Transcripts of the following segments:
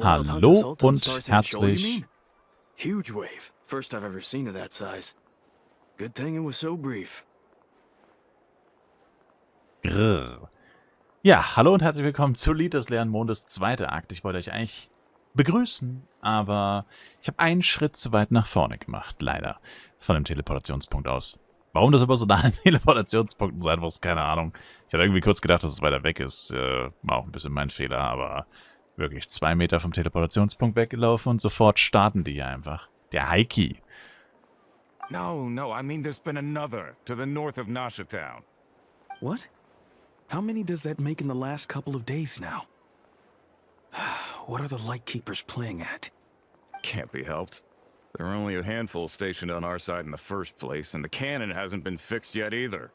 Hallo und herzlich. Huge wave. First I've ever seen of that size. Good thing it was so brief. Grrr. Ja, hallo und herzlich willkommen zu Lied des leeren Mondes, zweiter Akt. Ich wollte euch eigentlich begrüßen, aber ich habe einen Schritt zu weit nach vorne gemacht, leider, von dem Teleportationspunkt aus. Warum das aber so nah an Teleportationspunkten sein muss, keine Ahnung. Ich hatte irgendwie kurz gedacht, dass es weiter weg ist. War auch ein bisschen mein Fehler, aber wirklich 2 Meter vom Teleportationspunkt weggelaufen und sofort starten die hier einfach. Der Heiki. No, I mean there's been another to the north of Nasha Town. What? How many does that make in the last couple of days now? What are the Lightkeepers playing at? Can't be helped. There are only a handful stationed on our side in the first place, and the cannon hasn't been fixed yet either.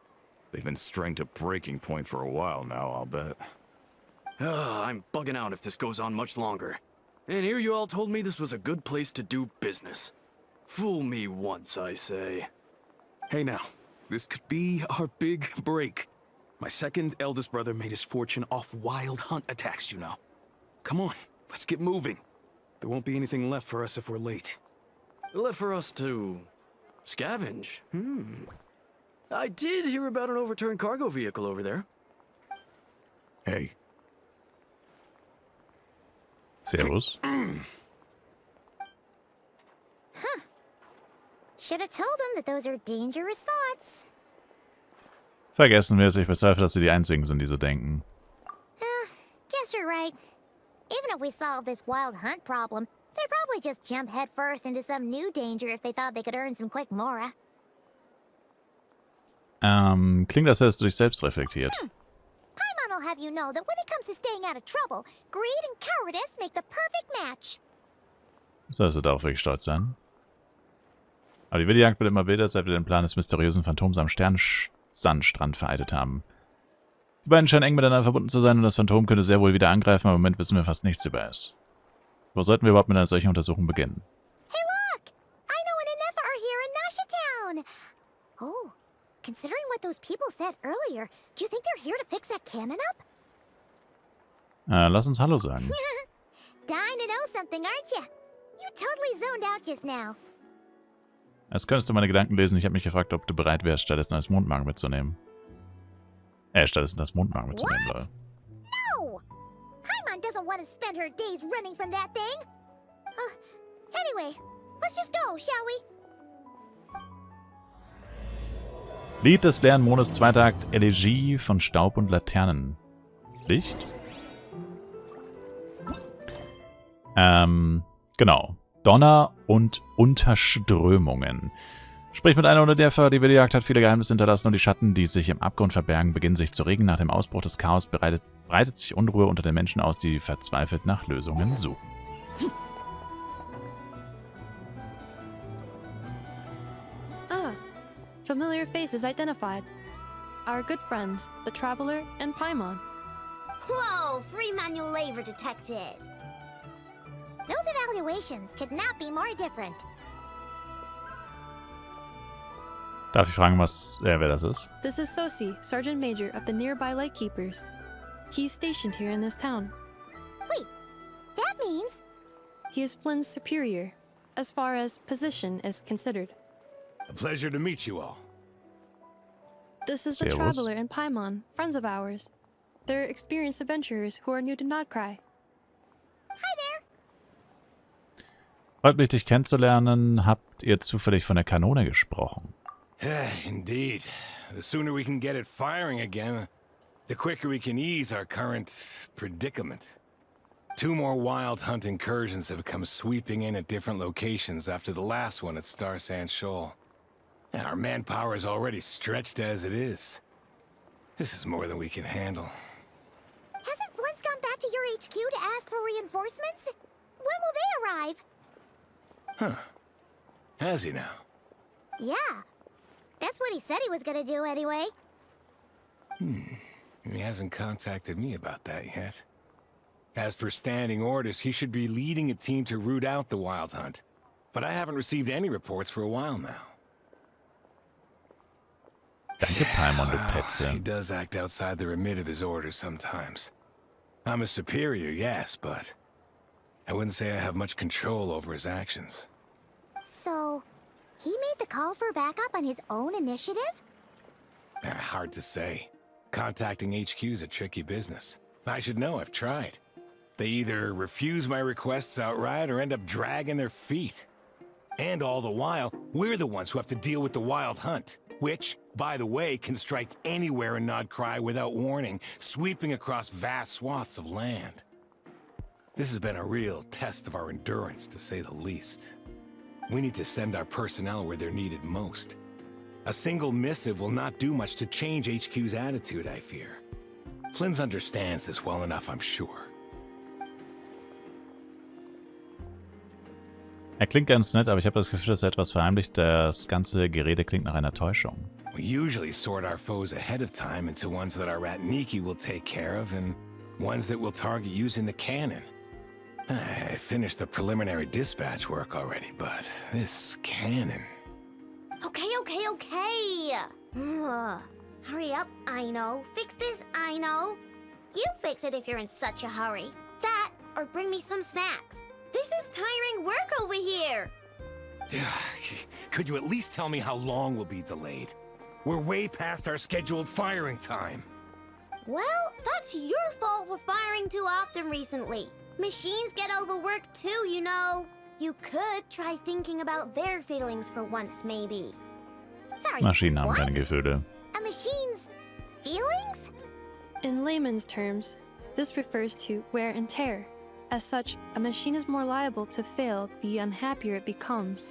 They've been strained to breaking point for a while now, I'll bet. I'm bugging out if this goes on much longer. And here you all told me this was a good place to do business. Fool me once, I say. Hey now, this could be our big break. My second eldest brother made his fortune off wild hunt attacks, you know. Come on, let's get moving. There won't be anything left for us if we're late. Left for us to scavenge? I did hear about an overturned cargo vehicle over there. Hey. Servus. Should have told him that those are dangerous thoughts. Vergessen wir es, ich bezweifle, dass sie die Einzigen sind, die so denken. Guess you're right. Even if we solve this wild hunt problem, they'd probably just jump headfirst into some new danger if they thought they could earn some quick mora. Klingt, als hättest du dich selbst reflektiert. Paimon will have you know that when it comes to staying out of trouble, greed and cowardice make the perfect match. Sollst du darauf wirklich stolz sein? Aber die Willijagd wird immer wilder, seit wir den Plan des mysteriösen Phantoms am Sandstrand vereitet haben. Die beiden scheinen eng miteinander verbunden zu sein und das Phantom könnte sehr wohl wieder angreifen, aber im Moment wissen wir fast nichts über es. Wo sollten wir überhaupt mit einer solchen Untersuchung beginnen? Hey look! I know an Nefer are here in Nasha Town! Oh, considering what those people said earlier, do you think they're here to fix that cannon up? Lass uns Hallo sagen. Dying to know something, aren't you? You totally zoned out just now. Als könntest du meine Gedanken lesen. Ich habe mich gefragt, ob du bereit wärst, stattdessen das Mondmagen mitzunehmen. Stattdessen das Mondmagen mitzunehmen, Leute. No! Paimon doesn't want to spend her days running from that thing. Anyway, let's just go, shall we? Lied des leeren Mondes, zweiter Akt, Elegie von Staub und Laternenlicht. Genau. Donner und Unterströmungen. Sprich mit einer unter der die Willijagd hat viele Geheimnisse hinterlassen und die Schatten, die sich im Abgrund verbergen, beginnen sich zu regen. Nach dem Ausbruch des Chaos breitet sich Unruhe unter den Menschen aus, die verzweifelt nach Lösungen suchen. Familiar faces identified. Our good friends, the Traveler and Paimon. Whoa, free manual labor detected. Those evaluations could not be more different. Darf ich fragen, wer das ist? This is Sosi, Sergeant Major of the nearby Lightkeepers. He's stationed here in this town. Wait, that means... He is Flynn's superior, as far as position is considered. A pleasure to meet you all. This is the Servus. Traveler and Paimon, friends of ours. They're experienced adventurers who are new to Nodcry. Hi there. Freut mich, dich kennenzulernen. Habt ihr zufällig von der Kanone gesprochen? Indeed. The sooner we can get it firing again, the quicker we can ease our current predicament. 2 more wild hunt incursions have come sweeping in at different locations after the last one at Star Sand Shoal. Our manpower is already stretched as it is. This is more than we can handle. Hasn't Flint's gone back to your HQ to ask for reinforcements? When will they arrive? Huh. Has he now? Yeah. That's what he said he was gonna do anyway. He hasn't contacted me about that yet. As per standing orders, he should be leading a team to root out the wild hunt. But I haven't received any reports for a while now. Danke, Paimon, du He Petze. does act outside the remit of his orders sometimes. I'm a superior, yes, but I wouldn't say I have much control over his actions. So, he made the call for backup on his own initiative? Hard to say. Contacting HQ is a tricky business. I should know, I've tried. They either refuse my requests outright or end up dragging their feet. And all the while, we're the ones who have to deal with the wild hunt, which, by the way, can strike anywhere in Nodcry without warning, sweeping across vast swaths of land. This has been a real test of our endurance, to say the least. We need to send our personnel where they're needed most. A single missive will not do much to change HQ's attitude, I fear. Flynn's understands this well enough, I'm sure. Klingt ganz nett, aber ich habe das Gefühl, dass er etwas verheimlicht. Das ganze Gerede klingt nach einer Täuschung. We usually sort our foes ahead of time into ones that our Ratniki will take care of and ones that we'll target using the cannon. I finished the preliminary dispatch work already, but this cannon... Okay. Hurry up, Aino. Fix this, Aino. You fix it if you're in such a hurry. That, or bring me some snacks. This is tiring work over here. Could you at least tell me how long we'll be delayed? We're way past our scheduled firing time. Well, that's your fault for firing too often recently. Machines get overworked too, you know. You could try thinking about their feelings for once, maybe. Sorry, Maschinen haben what? keine Gefühle. A machine's feelings? In layman's terms, this refers to wear and tear. As such, a machine is more liable to fail the unhappier it becomes.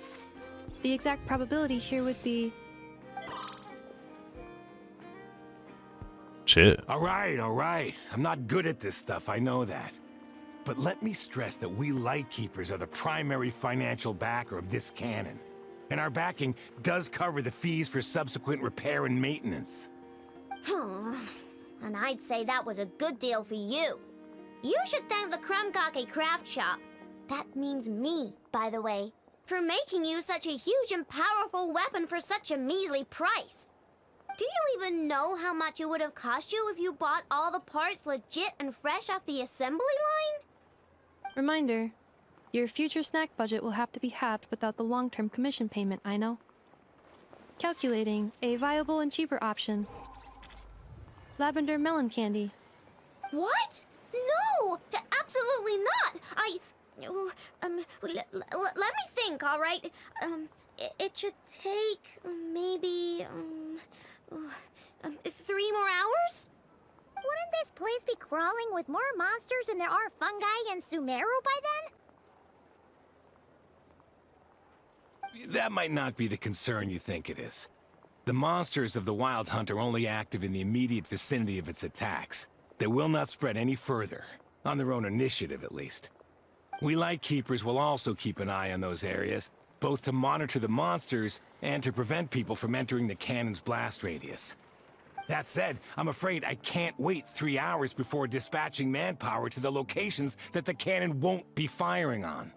The exact probability here would be... Chill. All right. I'm not good at this stuff, I know that. But let me stress that we Lightkeepers are the primary financial backer of this cannon. And our backing does cover the fees for subsequent repair and maintenance. And I'd say that was a good deal for you. You should thank the Krumkake craft shop. That means me, by the way, for making you such a huge and powerful weapon for such a measly price. Do you even know how much it would have cost you if you bought all the parts legit and fresh off the assembly line? Reminder, your future snack budget will have to be halved without the long-term commission payment, I know. Calculating a viable and cheaper option. Lavender melon candy. What? No! Absolutely not! Let me think, all right? It should take maybe 3 more hours? Wouldn't this place be crawling with more monsters than there are fungi and Sumeru by then? That might not be the concern you think it is. The monsters of the Wild Hunt are only active in the immediate vicinity of its attacks. They will not spread any further, on their own initiative at least. We Lightkeepers will also keep an eye on those areas, both to monitor the monsters and to prevent people from entering the cannon's blast radius. That said, I'm afraid I can't wait 3 hours before dispatching manpower to the locations that the cannon won't be firing on.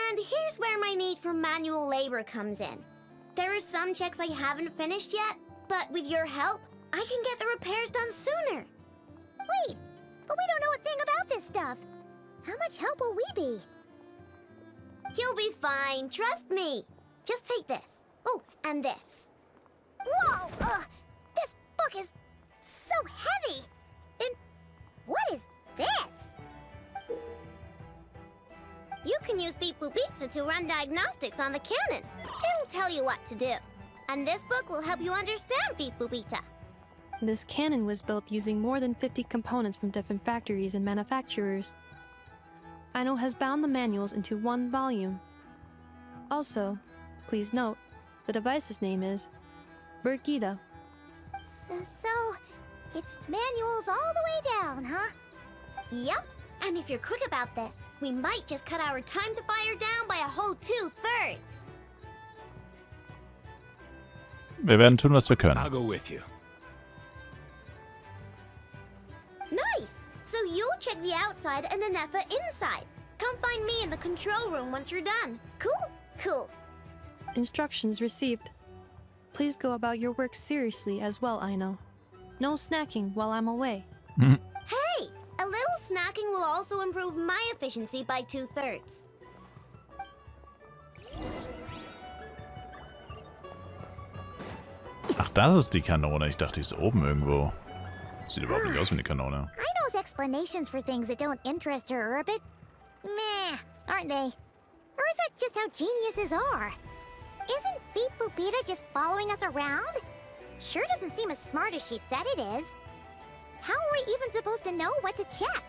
And here's where my need for manual labor comes in. There are some checks I haven't finished yet, but with your help, I can get the repairs done sooner. Wait, but we don't know a thing about this stuff. How much help will we be? You'll be fine, trust me. Just take this. Oh, and this. Whoa! This book is so heavy! And what is this? You can use Beep Boop Pizza to run diagnostics on the cannon. It'll tell you what to do. And this book will help you understand Beep Boop Pizza. This cannon was built using more than 50 components from different factories and manufacturers. Aino has bound the manuals into one volume. Also, please note, the device's name is Birgitta. So, it's manuals all the way down, huh? Yep, and if you're quick about this, we might just cut our time to fire down by a whole 2/3. Wir werden tun, was wir können. I'll go with you. Nice! So you'll check the outside and the Nefa inside. Come find me in the control room once you're done. Cool. Instructions received. Please go about your work seriously as well, Aino. No snacking while I'm away. Hey, a little snacking will also improve my efficiency by 2/3. Ach, das ist die Kanone. Ich dachte, die ist oben irgendwo. Sieht überhaupt nicht aus wie eine Kanone. Ino's explanations for things that don't interest her are a bit meh, aren't they? Or is that just how geniuses are? Isn't Beep Boopita just following us around? Sure doesn't seem as smart as she said it is. How are we even supposed to know what to check?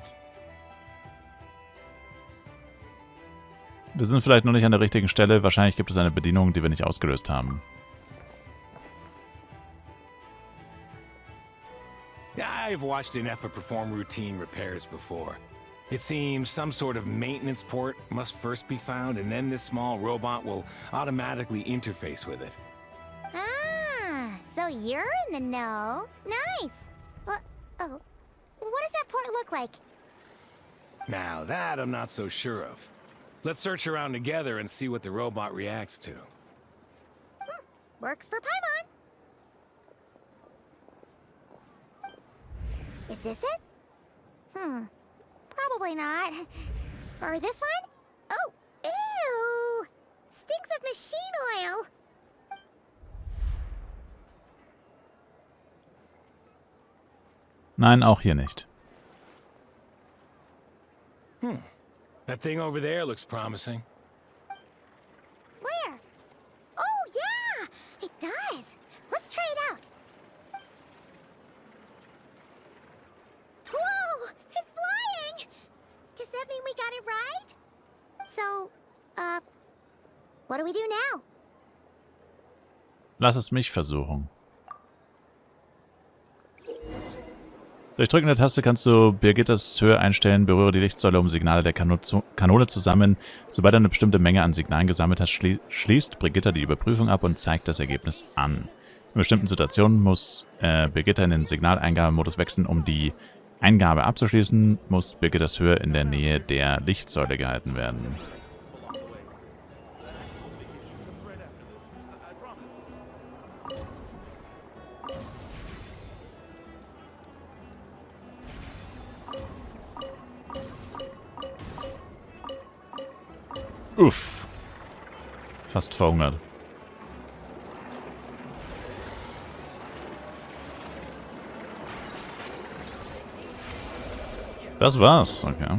Wir sind vielleicht noch nicht an der richtigen Stelle. Wahrscheinlich gibt es eine Bedienung, die wir nicht ausgelöst haben. I've watched an effort perform routine repairs before. It seems some sort of maintenance port must first be found, and then this small robot will automatically interface with it. Ah, so you're in the know. Nice. What does that port look like? Now that I'm not so sure of. Let's search around together and see what the robot reacts to. Works for Paimon. Is this it? Probably not. Or this one? Oh, ew! Stinks of machine oil. Nein, auch hier nicht. That thing over there looks promising. Where? Oh, yeah! It does. Let's try it out. Whoa! It's flying! Does that mean we got it right? So, what do we do now? Lass es mich versuchen. Durch Drücken der Taste kannst du Birgittas Höhe einstellen, berühre die Lichtsäule, um Signale der Kanone zu sammeln. Sobald du eine bestimmte Menge an Signalen gesammelt hast, schließt Brigitta die Überprüfung ab und zeigt das Ergebnis an. In bestimmten Situationen muss Brigitta in den Signaleingabemodus wechseln. Um die Eingabe abzuschließen, muss Birgittas Höhe in der Nähe der Lichtsäule gehalten werden. Uff. Fast verhungert. Das war's, okay.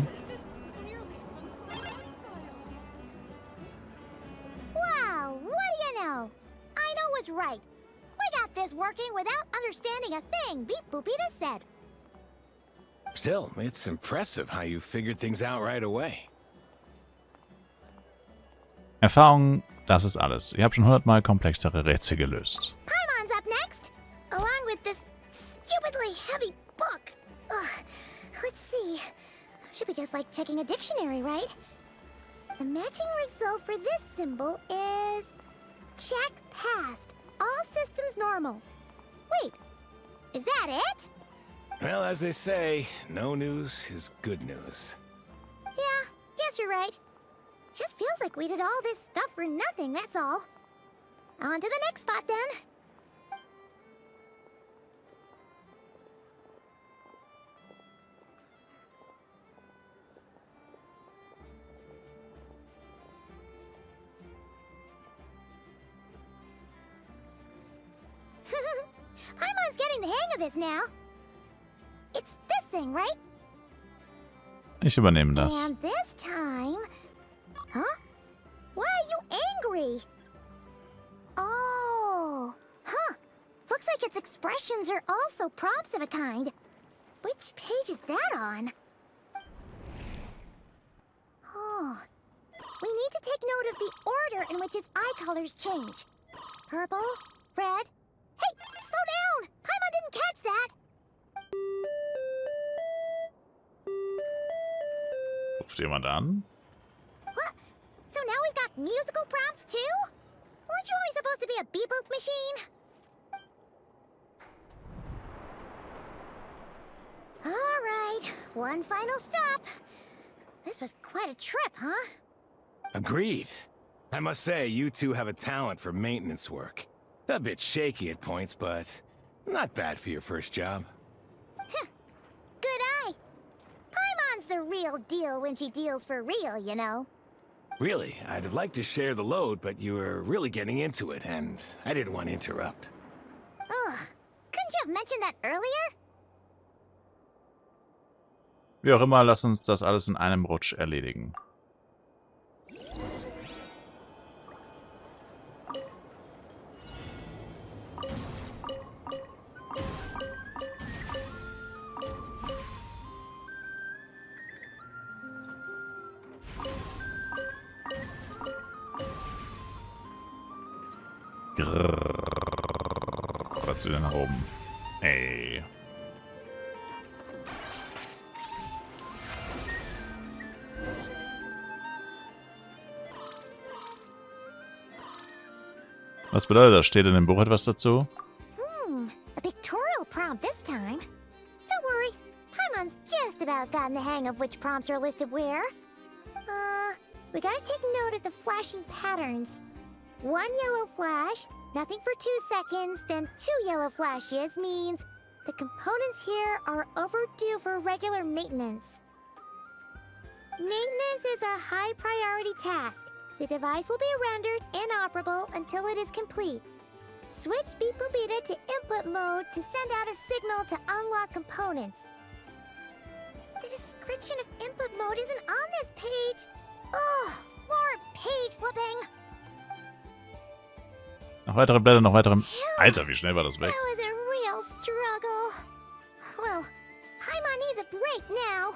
Wow, what do you know? Ino was right. We got this working without understanding a thing Beep Boopita said. Still, it's impressive how you figured things out right away. Erfahrung, das ist alles. Ihr habt schon 100-mal komplexere Rätsel gelöst. Paimon's up next, along with this stupidly heavy book. Ugh. Let's see. Should be just like checking a dictionary, right? The matching result for this symbol is... check passed. All systems normal. Wait, is that it? Well, as they say, no news is good news. Yeah, guess you're right. Just feels like we did all this stuff for nothing, that's all. On to the next spot, then. Paimon's getting the hang of this now. It's this thing, right? Ich übernehme das. And this time... Huh? Why are you angry? Oh... Huh. Looks like its expressions are also prompts of a kind. Which page is that on? Oh... We need to take note of the order in which its eye colors change. Purple, red... Hey! Slow down! Paimon didn't catch that! Ruft jemand an? What? So now we've got musical prompts too? Weren't you only supposed to be a beep-boop machine? Alright, one final stop. This was quite a trip, huh? Agreed. I must say, you two have a talent for maintenance work. A bit shaky at points, but not bad for your first job. Good eye. Paimon's real deal when she deals for real, you know. Really, I'd have liked to share the load, but you were really getting into it, and I didn't want to interrupt. Ugh, couldn't you have mentioned that earlier? Wie auch immer, lass uns das alles in einem Rutsch erledigen. Jetzt wieder nach oben. Ey. Was bedeutet das? Steht in dem Buch etwas dazu? A pictorial prompt this time. Don't worry, Paimon's just about gotten the hang of which prompts are listed where. We gotta take note of the flashing patterns. 1 yellow flash, nothing for 2 seconds, then 2 yellow flashes means the components here are overdue for regular maintenance. Maintenance is a high priority task. The device will be rendered inoperable until it is complete. Switch Beep Boopita to input mode to send out a signal to unlock components. The description of input mode isn't on this page. Ugh, more page flipping. Noch weitere Blätter, noch weitere... Alter, wie schnell war das weg? That was a real struggle. Well, Paimon needs a break now.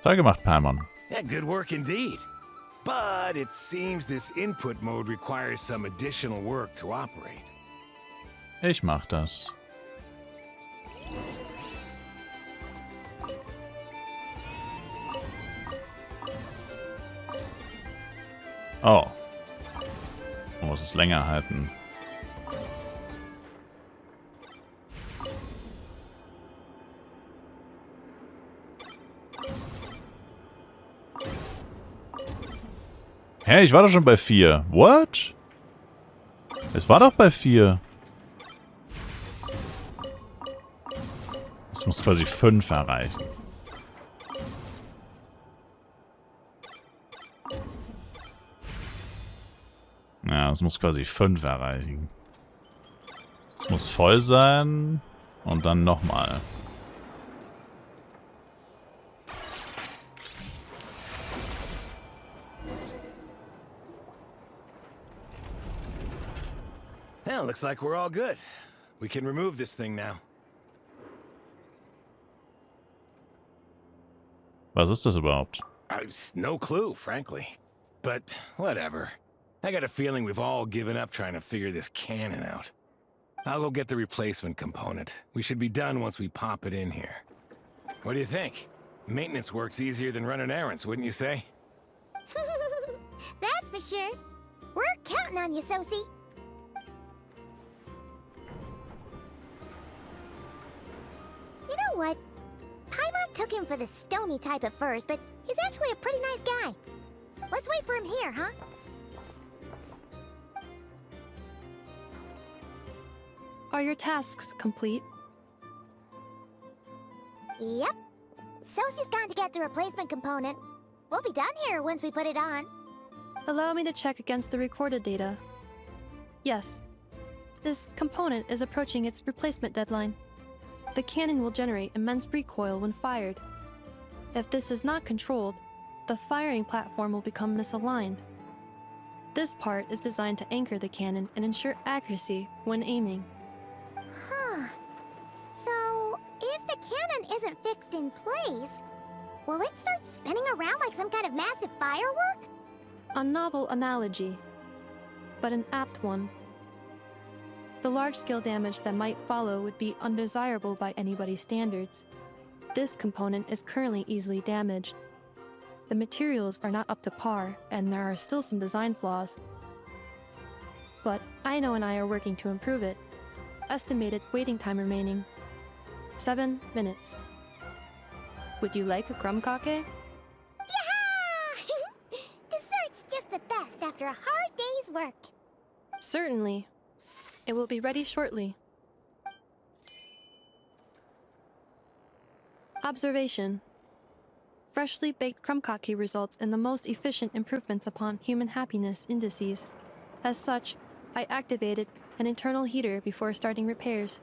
Toll gemacht, Paimon. Yeah, good work indeed. But it seems this input mode requires some additional work to operate. Ich mach das. Oh. Man muss es länger halten. Hä, ich war doch schon bei 4. What? Es war doch bei 4. Es muss quasi 5 erreichen. Ja, es muss quasi 5 erreichen. Es muss voll sein und dann nochmal. Well, looks like we're all good. We can remove this thing now. Was ist das überhaupt? No clue, frankly. But whatever. I got a feeling we've all given up trying to figure this cannon out. I'll go get the replacement component. We should be done once we pop it in here. What do you think? Maintenance work's easier than running errands, wouldn't you say? That's for sure. We're counting on you, Sosie. You know what? Paimon took him for the stony type at first, but he's actually a pretty nice guy. Let's wait for him here, huh? Are your tasks complete? Yep. Sosie's gone to get the replacement component. We'll be done here once we put it on. Allow me to check against the recorded data. Yes. This component is approaching its replacement deadline. The cannon will generate immense recoil when fired. If this is not controlled, the firing platform will become misaligned. This part is designed to anchor the cannon and ensure accuracy when aiming. Huh. So, if the cannon isn't fixed in place, will it start spinning around like some kind of massive firework? A novel analogy, but an apt one. The large-scale damage that might follow would be undesirable by anybody's standards. This component is currently easily damaged. The materials are not up to par, and there are still some design flaws. But Aino and I are working to improve it. Estimated waiting time remaining: 7 minutes. Would you like a crumb-cake? Yeah! Dessert's just the best after a hard day's work. Certainly. It will be ready shortly. Observation. Freshly baked krumkake results in the most efficient improvements upon human happiness indices. As such, I activated an internal heater before starting repairs.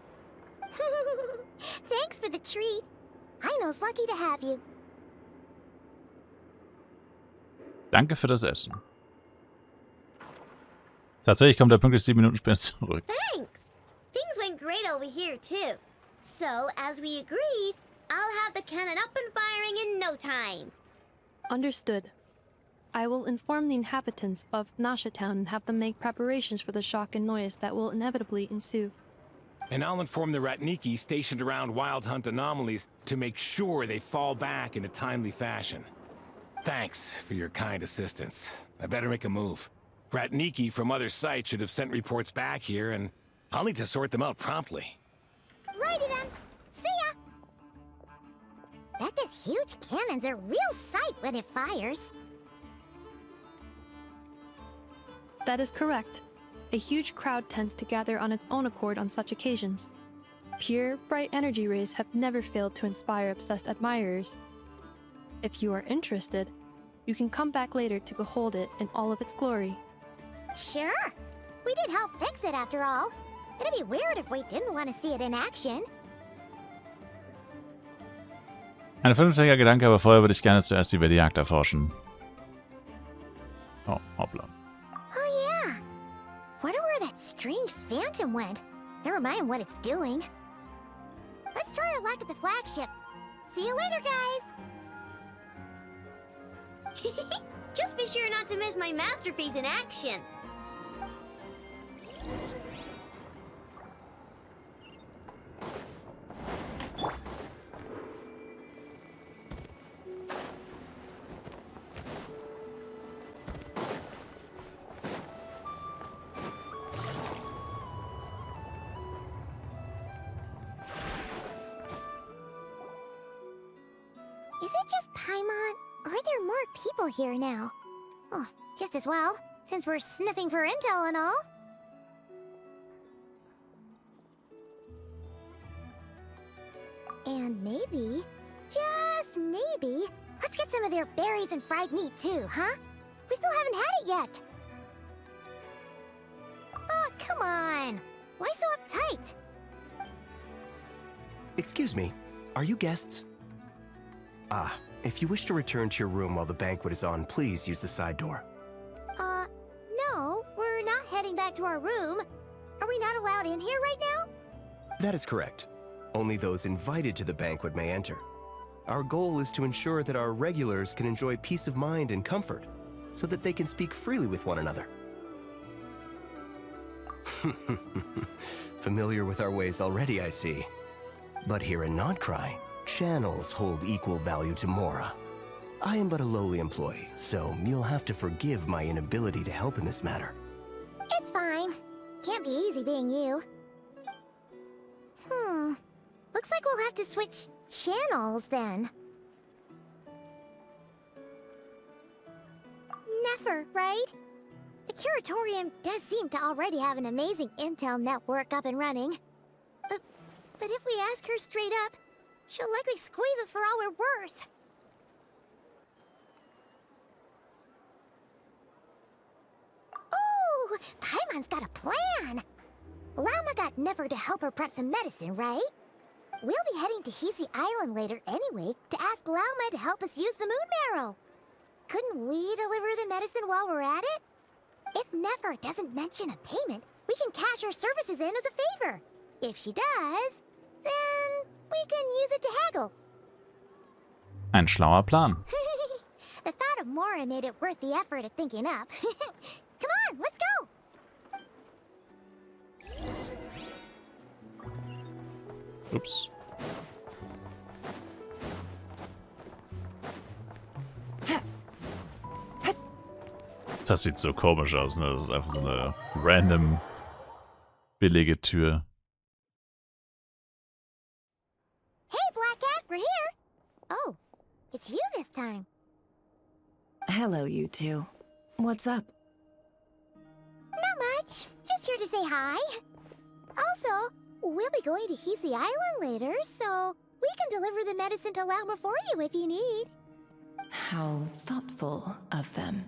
Thanks for the treat. Heino's lucky to have you. Danke für das Essen. Tatsächlich kommt er pünktlich 7 Minuten später zurück. Thanks. Things went great over here, too. So, as we agreed, I'll have the cannon up and firing in no time. Understood. I will inform the inhabitants of Nasha Town and have them make preparations for the shock and noise that will inevitably ensue. And I'll inform the Ratniki stationed around Wild Hunt anomalies to make sure they fall back in a timely fashion. Thanks for your kind assistance. I better make a move. Ratniki from other sites should have sent reports back here, and I'll need to sort them out promptly. Righty then. See ya! Bet this huge cannon's a real sight when it fires. That is correct. A huge crowd tends to gather on its own accord on such occasions. Pure, bright energy rays have never failed to inspire obsessed admirers. If you are interested, you can come back later to behold it in all of its glory. Sure. We did help fix it after all. It'd be weird if we didn't want to see it in action. Ein vernünftiger Gedanke, aber vorher würde ich gerne zuerst die wilde Jagd erforschen. Oh, hoppla. Oh yeah. Wonder where that strange phantom went. Never mind what it's doing. Let's try our luck at the flagship. See you later, guys. Just be sure not to miss my masterpiece in action. Is it just Paimon? Or are there more people here now? Oh, just as well, since we're sniffing for intel and all. And maybe, just maybe, let's get some of their berries and fried meat too, huh? We still haven't had it yet. Oh, come on. Why so uptight? Excuse me, are you guests? Ah, if you wish to return to your room while the banquet is on, please use the side door. No, we're not heading back to our room. Are we not allowed in here right now? That is correct. Only those invited to the banquet may enter. Our goal is to ensure that our regulars can enjoy peace of mind and comfort, so that they can speak freely with one another. Familiar with our ways already, I see. But here in Nodcry, channels hold equal value to Mora. I am but a lowly employee, so you'll have to forgive my inability to help in this matter. It's fine. Can't be easy being you. Looks like we'll have to switch channels then. Never, right? The Curatorium does seem to already have an amazing intel network up and running. But if we ask her straight up, she'll likely squeeze us for all we're worth. Ooh, Paimon's got a plan! Llama got Nefer to help her prep some medicine, right? We'll be heading to Hisi Island later anyway to ask Llama to help us use the moon marrow. Couldn't we deliver the medicine while we're at it? If Nefer doesn't mention a payment, we can cash our services in as a favor. If she does, then we can use it to haggle. Ein schlauer Plan. The thought of Mora made it worth the effort of thinking up. Come on, let's go! Ups. Das sieht so komisch aus, ne? Das ist einfach so eine random billige Tür. Hey, Black Cat, we're here! Oh, it's you this time. Hello, you two. What's up? Not much. Just here to say hi. Also, we'll be going to Hisi Island later, so we can deliver the medicine to Lauma for you if you need. How thoughtful of them.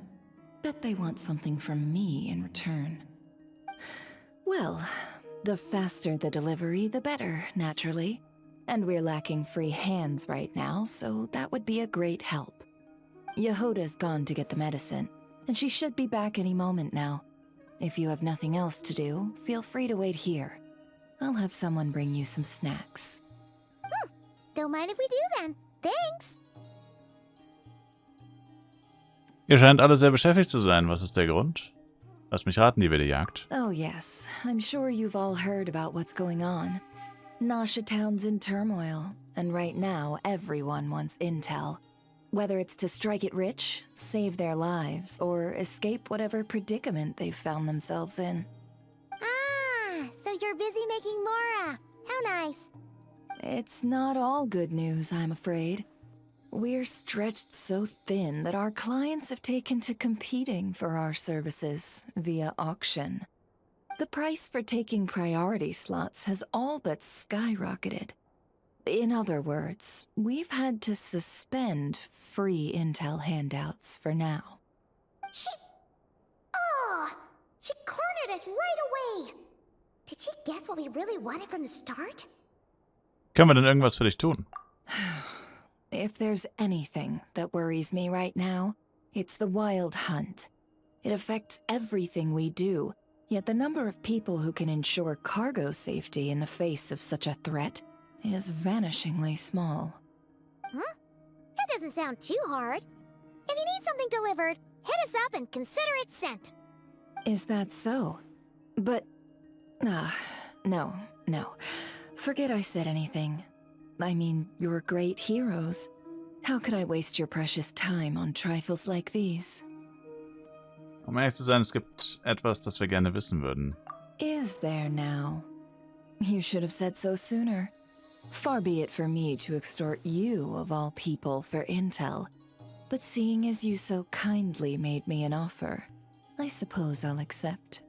Bet they want something from me in return. Well, the faster the delivery, the better, naturally. And we're lacking free hands right now, so that would be a great help. Yehoda's gone to get the medicine, and she should be back any moment now. If you have nothing else to do, feel free to wait here. I'll have someone bring you some snacks. Don't mind if we do then. Thanks. Ihr scheint alle sehr beschäftigt zu sein. Was ist der Grund? Lass mich raten, die wilde Jagd. Oh yes, I'm sure you've all heard about what's going on. Nasha Town's in turmoil, and right now everyone wants intel. Whether it's to strike it rich, save their lives, or escape whatever predicament they've found themselves in. Ah, so you're busy making Mora. How nice. It's not all good news, I'm afraid. We're stretched so thin that our clients have taken to competing for our services via auction. The price for taking priority slots has all but skyrocketed. In other words, we've had to suspend free intel handouts for now. She cornered us right away. Did she guess what we really wanted from the start? Können wir denn irgendwas für dich tun? If there's anything that worries me right now, it's the wild hunt. It affects everything we do, yet the number of people who can ensure cargo safety in the face of such a threat is vanishingly small. Huh? That doesn't sound too hard. If you need something delivered, hit us up and consider it sent. Is that so? But... no. Forget I said anything. I mean, you're great heroes. How could I waste your precious time on trifles like these? Um ehrlich zu sein, es gibt etwas, das wir gerne wissen würden. Is there now? You should have said so sooner. Far be it for me to extort you, of all people, for intel. But seeing as you so kindly made me an offer, I suppose I'll accept.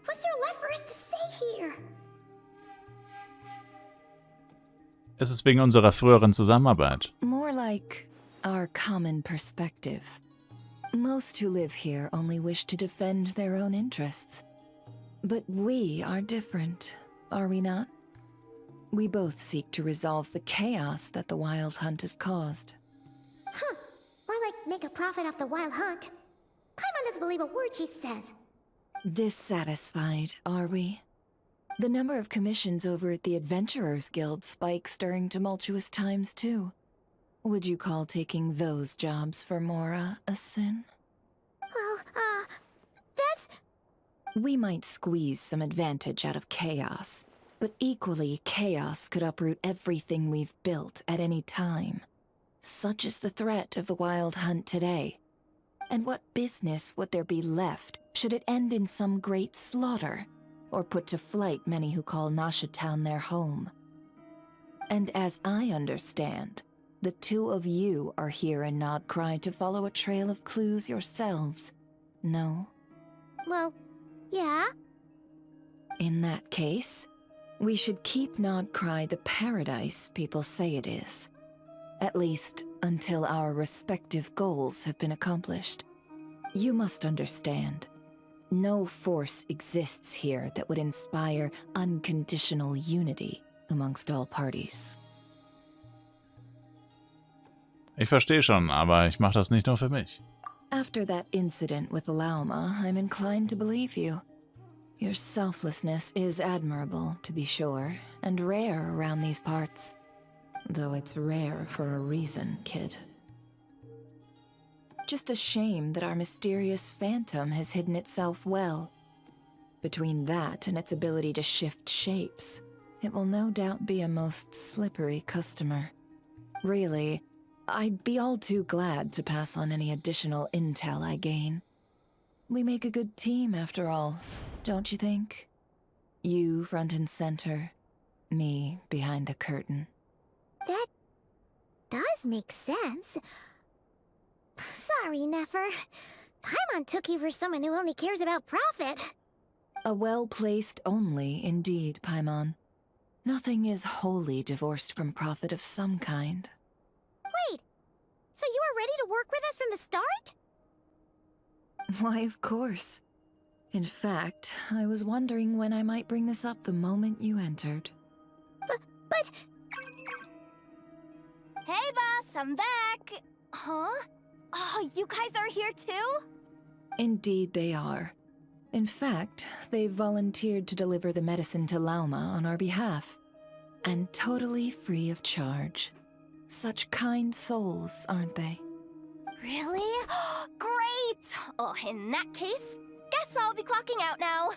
What's there left for us to say here? Es ist wegen unserer früheren Zusammenarbeit. More like our common perspective. Most who live here only wish to defend their own interests. But we are different, are we not? We both seek to resolve the chaos that the Wild Hunt has caused. Huh. More like make a profit off the wild hunt. Paimon doesn't believe a word she says. Dissatisfied, are we? The number of commissions over at the Adventurers Guild spikes during tumultuous times, too. Would you call taking those jobs for Mora a sin? Well, that's... We might squeeze some advantage out of chaos, but equally, chaos could uproot everything we've built at any time. Such is the threat of the Wild Hunt today. And what business would there be left should it end in some great slaughter, or put to flight many who call Nasha Town their home? And as I understand, the two of you are here in Nodcry to follow a trail of clues yourselves, no? Well, yeah. In that case, we should keep Nodcry the paradise people say it is. At least, until our respective goals have been accomplished. You must understand, no force exists here that would inspire unconditional unity amongst all parties. Ich verstehe schon, aber ich mache das nicht nur für mich. After that incident with Lauma, I'm inclined to believe you. Your selflessness is admirable, to be sure, and rare around these parts. Though it's rare for a reason, kid. Just a shame that our mysterious phantom has hidden itself well. Between that and its ability to shift shapes, it will no doubt be a most slippery customer. Really, I'd be all too glad to pass on any additional intel I gain. We make a good team, after all, don't you think? You front and center, me behind the curtain. That does make sense. Sorry, Nefer. Paimon took you for someone who only cares about profit. A well-placed only, indeed, Paimon. Nothing is wholly divorced from profit of some kind. Wait, ready to work with us from the start? Why, of course. In fact, I was wondering when I might bring this up the moment you entered. But... Hey, boss, I'm back! Huh? Oh, you guys are here too? Indeed they are. In fact, they've volunteered to deliver the medicine to Lauma on our behalf. And totally free of charge. Such kind souls, aren't they? Really? Great! Oh, in that case, guess I'll be clocking out now.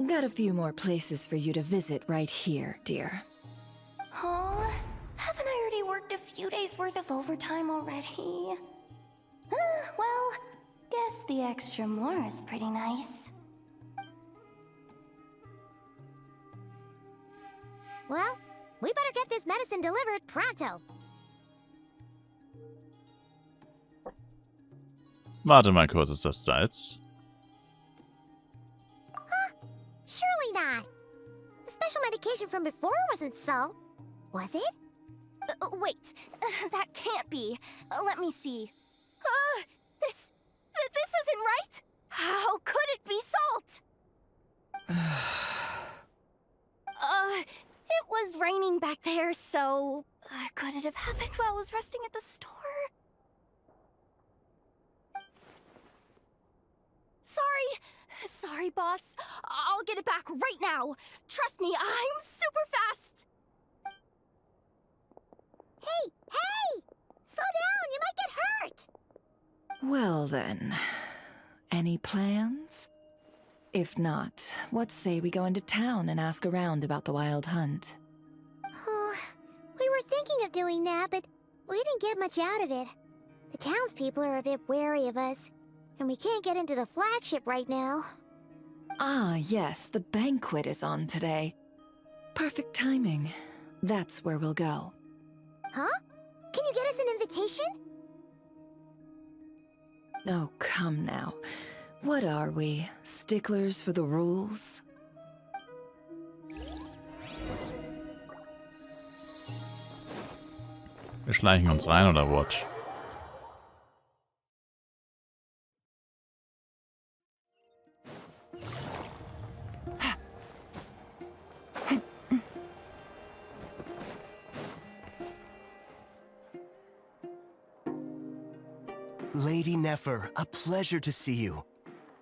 Got a few more places for you to visit right here, dear. Huh? Haven't I already worked a few days worth of overtime already? Well, guess the extra more is pretty nice. Well, we better get this medicine delivered pronto. Warte mal kurz, ist das Salz? Surely not. The special medication from before wasn't salt, was it? Wait, that can't be. Let me see. This isn't right. How could it be salt? It was raining back there, so could it have happened while I was resting at the store? Sorry, boss. I'll get it back right now. Trust me, I'm super fast. Hey! Slow down, you might get hurt! Well then, any plans? If not, what say we go into town and ask around about the wild hunt? We were thinking of doing that, but we didn't get much out of it. The townspeople are a bit wary of us, and we can't get into the flagship right now. Ah, yes, the banquet is on today. Perfect timing. That's where we'll go. Huh? Can you get us an invitation? Oh, come now. What are we, sticklers for the rules? Wir schleichen uns rein oder what? Lady Nefer, a pleasure to see you.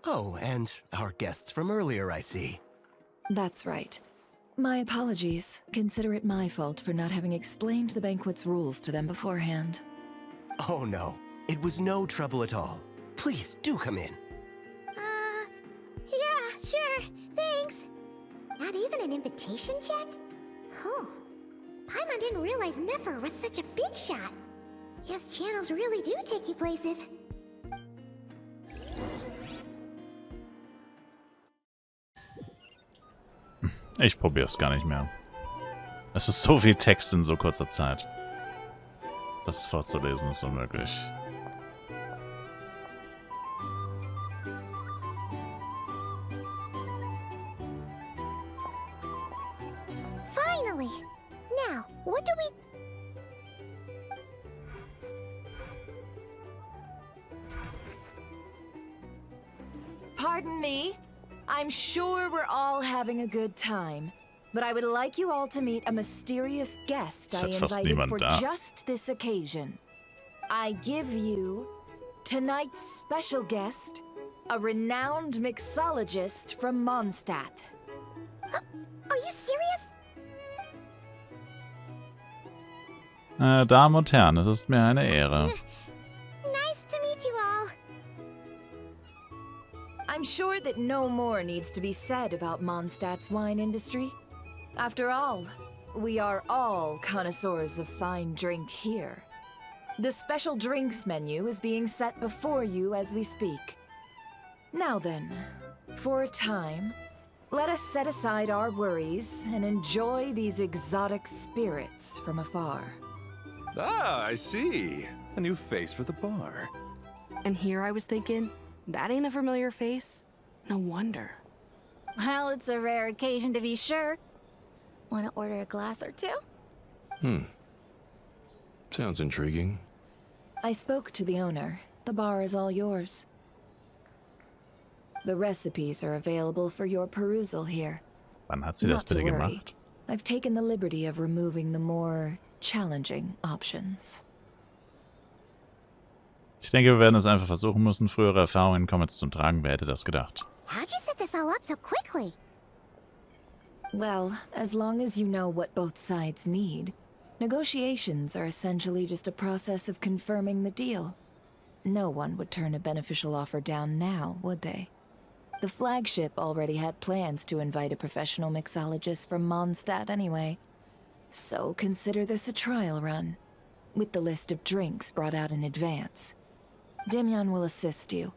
Oh, and our guests from earlier, I see. That's right. My apologies. Consider it my fault for not having explained the banquet's rules to them beforehand. Oh no, it was no trouble at all. Please, do come in. Yeah, sure. Thanks. Not even an invitation check? Oh. Paimon didn't realize Nefer was such a big shot. Yes, channels really do take you places. Ich probier's gar nicht mehr. Es ist so viel Text in so kurzer Zeit. Das vorzulesen ist unmöglich. Finally! Now, what do we... Pardon me? I'm sure we're all having a good time, but I would like you all to meet a mysterious guest I invited for just this occasion. I give you tonight's special guest, a renowned mixologist from Mondstadt. Are you serious? Damen und Herren, es ist mir eine Ehre. Nice to meet you all. I'm sure that no more needs to be said about Mondstadt's wine industry. After all, we are all connoisseurs of fine drink here. The special drinks menu is being set before you as we speak. Now then, for a time, let us set aside our worries and enjoy these exotic spirits from afar. Ah, I see. A new face for the bar. And here I was thinking, that ain't a familiar face. No wonder. Well, it's a rare occasion to be sure. Want to order a glass or two? Sounds intriguing. I spoke to the owner. The bar is all yours. The recipes are available for your perusal here. Wann hat sie das Not to bitte worry. gemacht? I've taken the liberty of removing the more challenging options. Ich denke, wir werden es einfach versuchen müssen. Frühere Erfahrungen kommen jetzt zum Tragen. Wer hätte das gedacht? How'd you set this all up so quickly? Well, as long as you know what both sides need, negotiations are essentially just a process of confirming the deal. No one would turn a beneficial offer down now, would they? The flagship already had plans to invite a professional mixologist from Mondstadt anyway. So consider this a trial run, with the list of drinks brought out in advance. Demyan will assist you.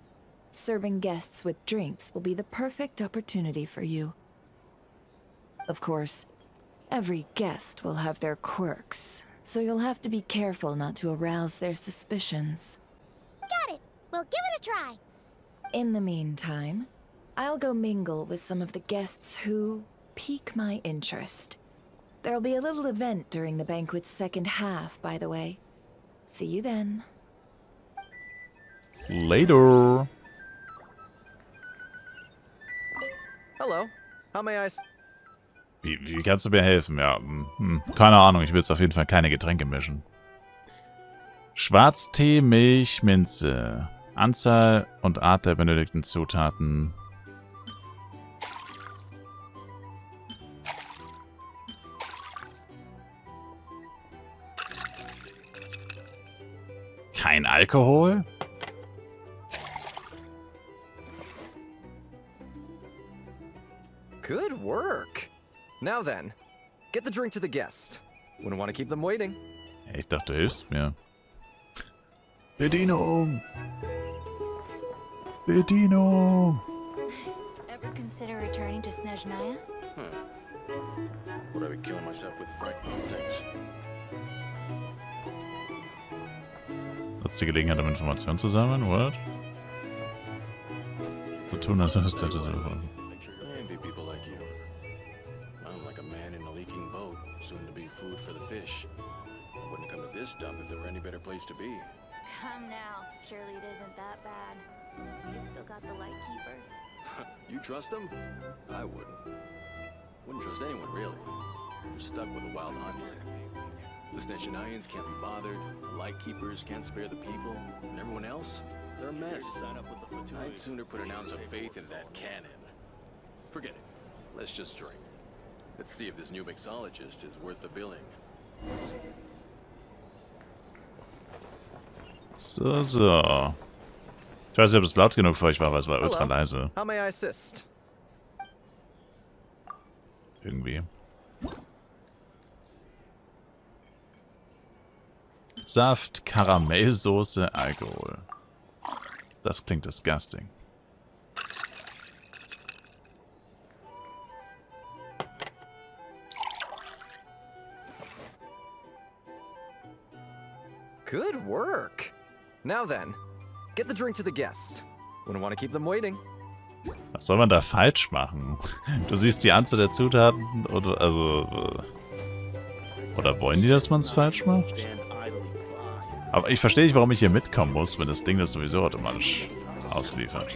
Serving guests with drinks will be the perfect opportunity for you. Of course, every guest will have their quirks, so you'll have to be careful not to arouse their suspicions. Got it. We'll give it a try. In the meantime, I'll go mingle with some of the guests who pique my interest. There'll be a little event during the banquet's second half, by the way. See you then. Later. Hello. How may I... Wie kannst du mir helfen? Ja, keine Ahnung. Ich will jetzt auf jeden Fall keine Getränke mischen. Schwarztee, Milch, Minze. Anzahl und Art der benötigten Zutaten. Kein Alkohol? Good work. Now then, get the drink to the guest. Wouldn't want to keep them waiting. Ich dachte, du hilfst mir. Bedienung! Bedienung! Ever consider returning to Snezhnaya? Would I be killing myself with frightening things? Nutzt die Gelegenheit, um Informationen zu sammeln, what? So tun, als hättest du das erfahren. Envy people like you. I'm like a man in a leaking boat, soon to be food for the fish. I wouldn't come to this dump if there were any better place to be. Come now. Surely it isn't that bad. You've still got the light keepers. You trust them? I wouldn't. Wouldn't trust anyone, really. We're stuck with a wild hunt here. The Snezhnayans can't be bothered, the Lightkeepers can't spare the people, and everyone else, they're a mess. I'd sooner put an ounce of faith into that cannon. Forget it. Let's just drink. Let's see if this new mixologist is worth the billing. So. Ich weiß nicht, ob es laut genug für euch war, weil es war ultra leise. How may I assist? Irgendwie. Saft, Karamellsoße, Alkohol. Das klingt disgusting. Good work. Now then, get the drink to the guest. Wouldn't want to keep them waiting. Was soll man da falsch machen? Du siehst die Anzahl der Zutaten oder oder wollen die, dass man es falsch macht? Aber ich verstehe nicht, warum ich hier mitkommen muss, wenn das Ding das sowieso automatisch ausliefert.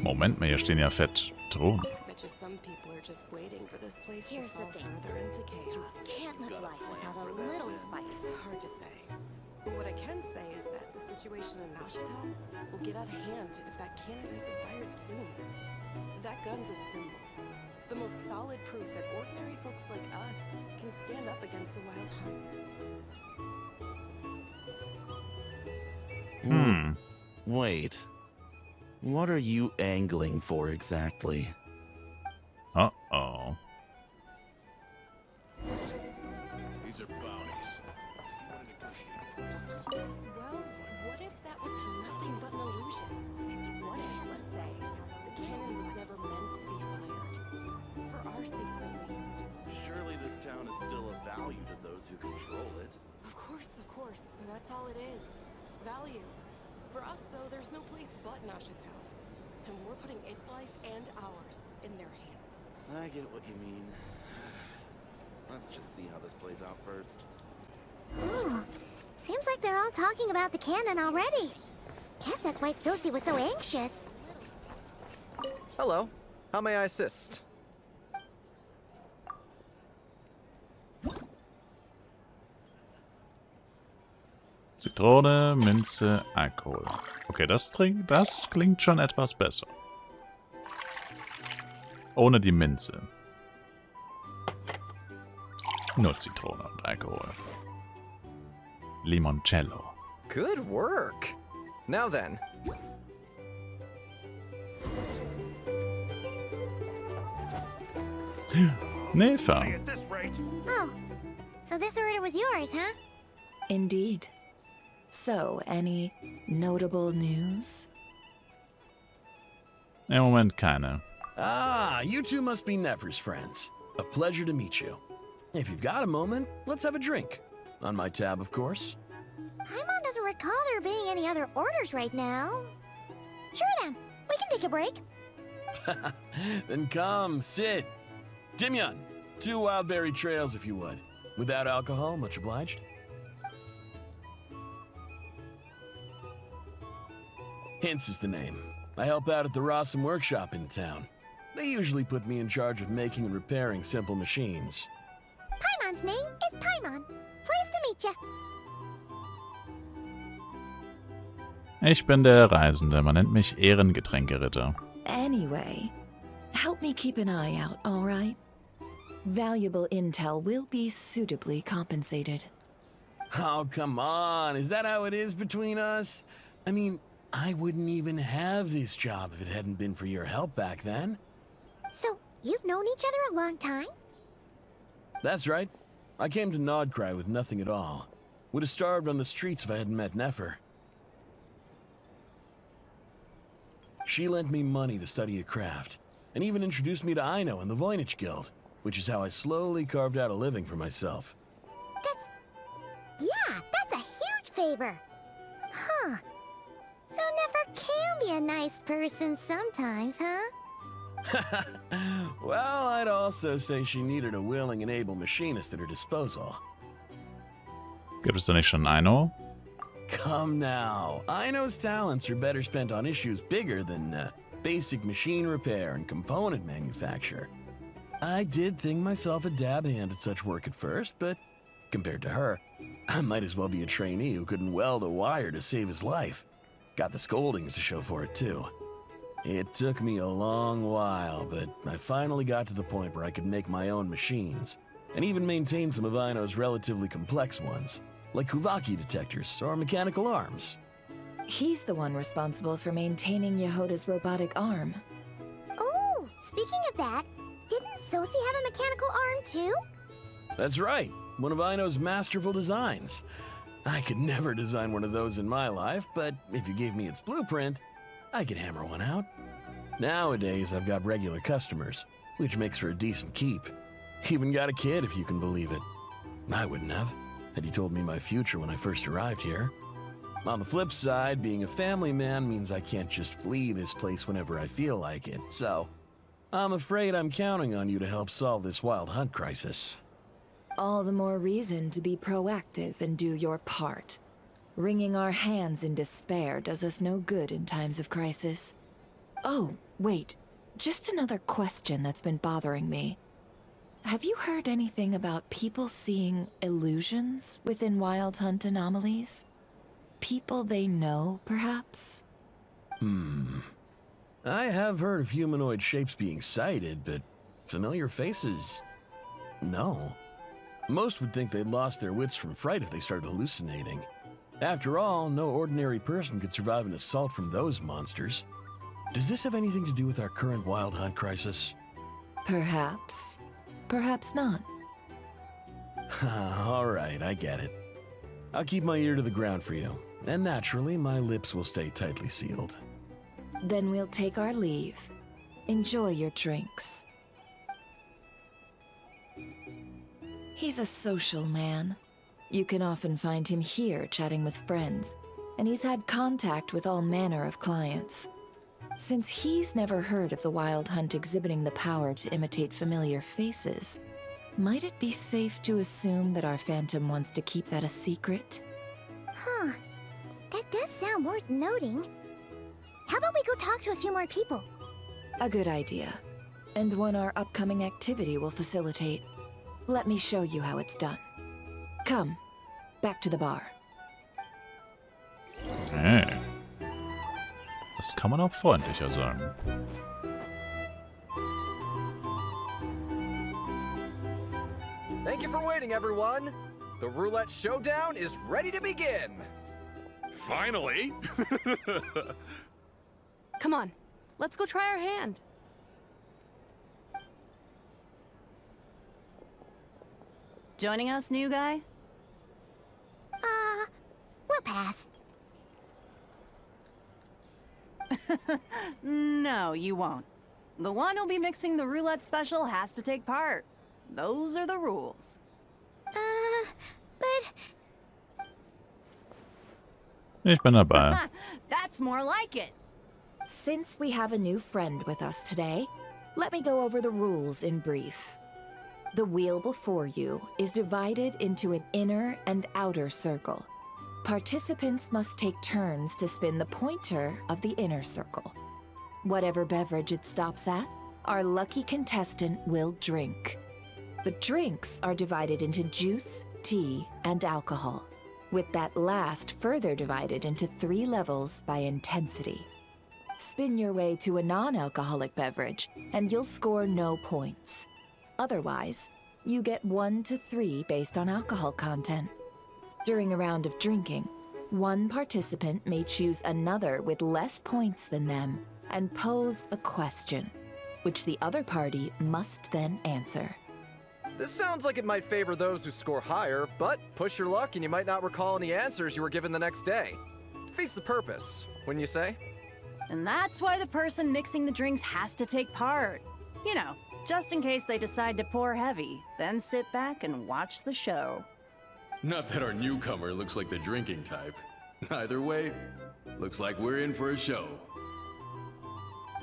Moment mal, hier stehen ja fett Drohnen. Here's the thing. You can't live life without a little spice. Hard to say. But what I can say is that the situation in Nashitown will get out of hand if that cannon isn't fired soon. That gun's a symbol. The most solid proof that ordinary folks like us can stand up against the wild hunt. Wait. What are you angling for exactly? Uh-oh. These are bounties. Well, what if that was nothing but an illusion? What if, let's say, the cannon was never meant to be fired? For our sakes, at least. Surely this town is still of value to those who control it. Of course, but that's all it is. Value. For us, though, there's no place but Nashitown. And we're putting its life and ours in their hands. I get what you mean. Let's just see how this plays out first. Ooh, seems like they're all talking about the cannon already. Guess that's why Sosie was so anxious. Hello. How may I assist? Zitrone, Minze, Alkohol. Okay, das klingt schon etwas besser. Ohne die Minze. Nur Zitrone und Alkohol. Limoncello. Good work. Now then. Neva. Oh, so this order was yours, huh? Indeed. So, any notable news? Im Moment keine. Ah, you two must be Nefer's friends. A pleasure to meet you. If you've got a moment, let's have a drink. On my tab, of course. Paimon doesn't recall there being any other orders right now. Sure then, we can take a break. Then come, sit. Timyon, 2 wildberry trails if you would. Without alcohol, much obliged. Hints is the name. I help out at the Rossum workshop in town. They usually put me in charge of making and repairing simple machines. Paimon's name is Paimon. Pleased to meet ya. Ich bin der Reisende. Man nennt mich Ehrengetränkeritter. Anyway, help me keep an eye out, all right? Valuable intel will be suitably compensated. Oh, come on. Is that how it is between us? I mean, I wouldn't even have this job if it hadn't been for your help back then. So, you've known each other a long time? That's right. I came to Nodcry with nothing at all. Would have starved on the streets if I hadn't met Nefer. She lent me money to study a craft, and even introduced me to Aino and the Voynich Guild, which is how I slowly carved out a living for myself. That's a huge favor. Huh. So Nefer can be a nice person sometimes, huh? Well, I'd also say she needed a willing and able machinist at her disposal. Gibt es da nicht schon Aino? Come now. Aino's talents are better spent on issues bigger than basic machine repair and component manufacture. I did think myself a dab hand at such work at first, but compared to her, I might as well be a trainee who couldn't weld a wire to save his life. Got the scoldings to show for it, too. It took me a long while, but I finally got to the point where I could make my own machines, and even maintain some of Aino's relatively complex ones, like Kuvaki detectors or mechanical arms. He's the one responsible for maintaining Yehoda's robotic arm. Oh, speaking of that, didn't Sosie have a mechanical arm too? That's right, one of Aino's masterful designs. I could never design one of those in my life, but if you gave me its blueprint, I could hammer one out. Nowadays, I've got regular customers, which makes for a decent keep. Even got a kid, if you can believe it. I wouldn't have, had he told me my future when I first arrived here. On the flip side, being a family man means I can't just flee this place whenever I feel like it, so I'm afraid I'm counting on you to help solve this wild hunt crisis. All the more reason to be proactive and do your part. Wringing our hands in despair does us no good in times of crisis. Oh, wait. Just another question that's been bothering me. Have you heard anything about people seeing illusions within Wild Hunt anomalies? People they know, perhaps? I have heard of humanoid shapes being sighted, but familiar faces? No. Most would think they'd lost their wits from fright if they started hallucinating. After all, no ordinary person could survive an assault from those monsters. Does this have anything to do with our current Wild Hunt crisis? Perhaps. Perhaps not. All right, I get it. I'll keep my ear to the ground for you, and naturally, my lips will stay tightly sealed. Then we'll take our leave. Enjoy your drinks. He's a social man. You can often find him here chatting with friends, and he's had contact with all manner of clients. Since he's never heard of the Wild Hunt exhibiting the power to imitate familiar faces, Might it be safe to assume that our Phantom wants to keep that a secret? Huh. That does sound worth noting. How about we go talk to a few more people? A good idea. And one our upcoming activity will facilitate. Let me show you how it's done. Come, back to the bar. Okay. Das kann man auch freundlicher sagen. Thank you for waiting, everyone. The roulette showdown is ready to begin. Finally! Come on, let's go try our hand. Joining us, new guy? We'll pass. No, you won't. The one who'll be mixing the roulette special has to take part. Those are the rules. But... Ich bin dabei. That's more like it. Since we have a new friend with us today, let me go over the rules in brief. The wheel before you is divided into an inner and outer circle. Participants must take turns to spin the pointer of the inner circle. Whatever beverage it stops at, our lucky contestant will drink. The drinks are divided into juice, tea, and alcohol, with that last further divided into 3 levels by intensity. Spin your way to a non-alcoholic beverage, and you'll score no points. Otherwise, you get 1 to 3 based on alcohol content. During a round of drinking, one participant may choose another with less points than them and pose a question, which the other party must then answer. This sounds like it might favor those who score higher, but push your luck and you might not recall any answers you were given the next day. Defeats the purpose, wouldn't you say? And that's why the person mixing the drinks has to take part. You know, just in case they decide to pour heavy, then sit back and watch the show. Not that our newcomer looks like the drinking type. Either way, looks like we're in for a show.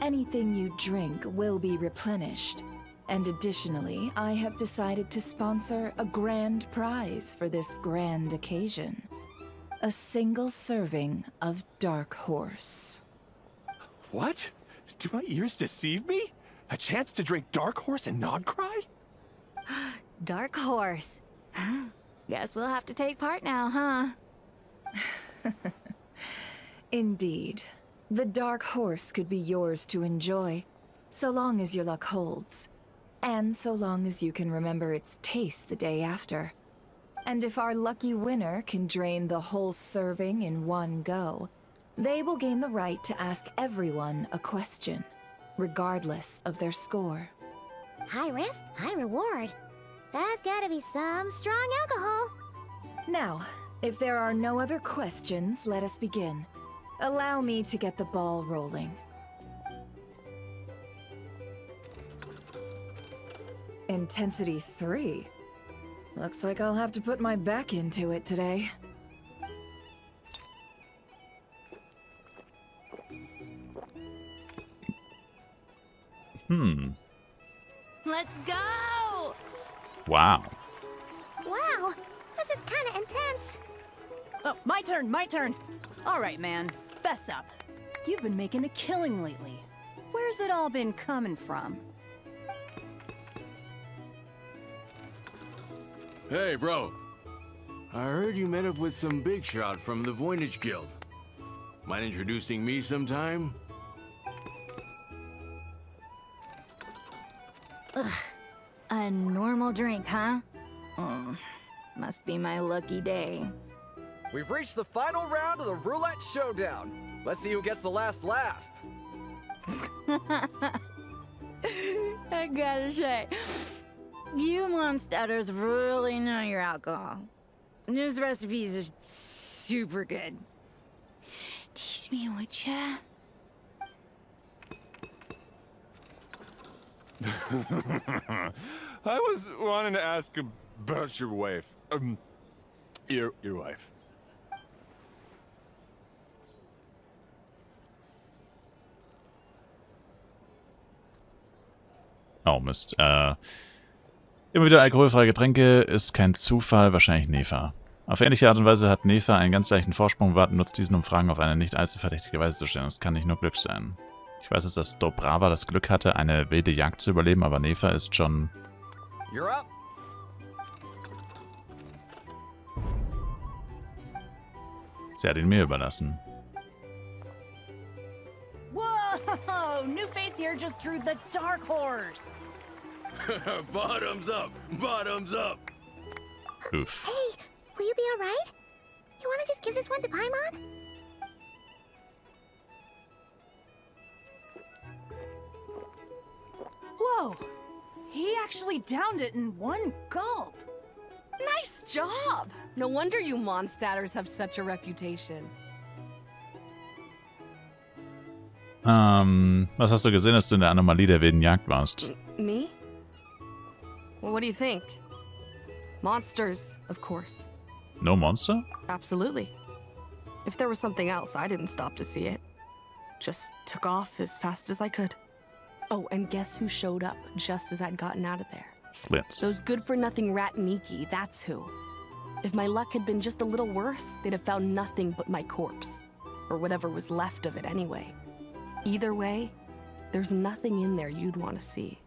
Anything you drink will be replenished. And additionally, I have decided to sponsor a grand prize for this grand occasion. A single serving of Dark Horse. What? Do my ears deceive me? A chance to drink Dark Horse and not cry? Dark Horse. Guess we'll have to take part now, huh? Indeed. The Dark Horse could be yours to enjoy, so long as your luck holds. And so long as you can remember its taste the day after. And if our lucky winner can drain the whole serving in one go, they will gain the right to ask everyone a question, regardless of their score. High risk, high reward. That's gotta be some strong alcohol. Now, if there are no other questions, let us begin. Allow me to get the ball rolling. Intensity 3. Looks like I'll have to put my back into it today. Let's go! Wow. Wow, this is kinda intense. Oh, my turn, my turn. All right, man, fess up. You've been making a killing lately. Where's it all been coming from? Hey, bro. I heard you met up with some big shot from the Voynich Guild. Mind introducing me sometime? Ugh, a normal drink, huh? Must be my lucky day. We've reached the final round of the roulette showdown. Let's see who gets the last laugh. I gotta say, you monsters really know your alcohol. These recipes are super good. Teach me, would ya? I was wanting to ask about your wife. Your wife. Oh, Mist. Immer wieder alkoholfreie Getränke ist kein Zufall, wahrscheinlich Nefa. Auf ähnliche Art und Weise hat Nefa einen ganz leichten Vorsprung, Warten nutzt diesen, um Fragen auf eine nicht allzu verdächtige Weise zu stellen. Das kann nicht nur Glück sein. Ich weiß jetzt, dass Dobrava das Glück hatte, eine wilde Jagd zu überleben, aber Nefa ist schon... You're up. Sie hat ihn mir überlassen. Whoa! New face here just drew the dark horse. Bottoms up! Bottoms up! Oof. Hey, will you be alright? You wanna just give this one to Paimon? Whoa! He actually downed it in one gulp. Nice job! No wonder you Mondstatters have such a reputation. Was hast du gesehen, als du in der Anomalie der wilden Jagd warst? Me? Well, what do you think? Monsters, of course. No monster? Absolutely. If there was something else, I didn't stop to see it. Just took off as fast as I could. Oh, and guess who showed up just as I'd gotten out of there? Flitz. Those good-for-nothing Rataniki, that's who. If my luck had been just a little worse, they'd have found nothing but my corpse. Or whatever was left of it anyway. Either way, there's nothing in there you'd want to see.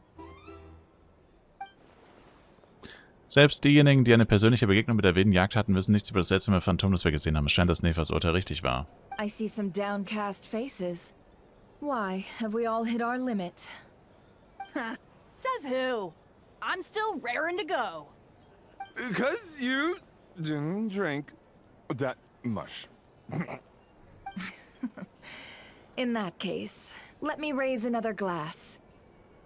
Selbst diejenigen, die eine persönliche Begegnung mit der wilden Jagd hatten, wissen nichts über das seltsame Phantom, das wir gesehen haben. Es scheint, dass Nefas Urteil richtig war. I see some downcast faces. Why, have we all hit our limit? Says who? I'm still raring to go. Because you didn't drink that much. In that case, let me raise another glass.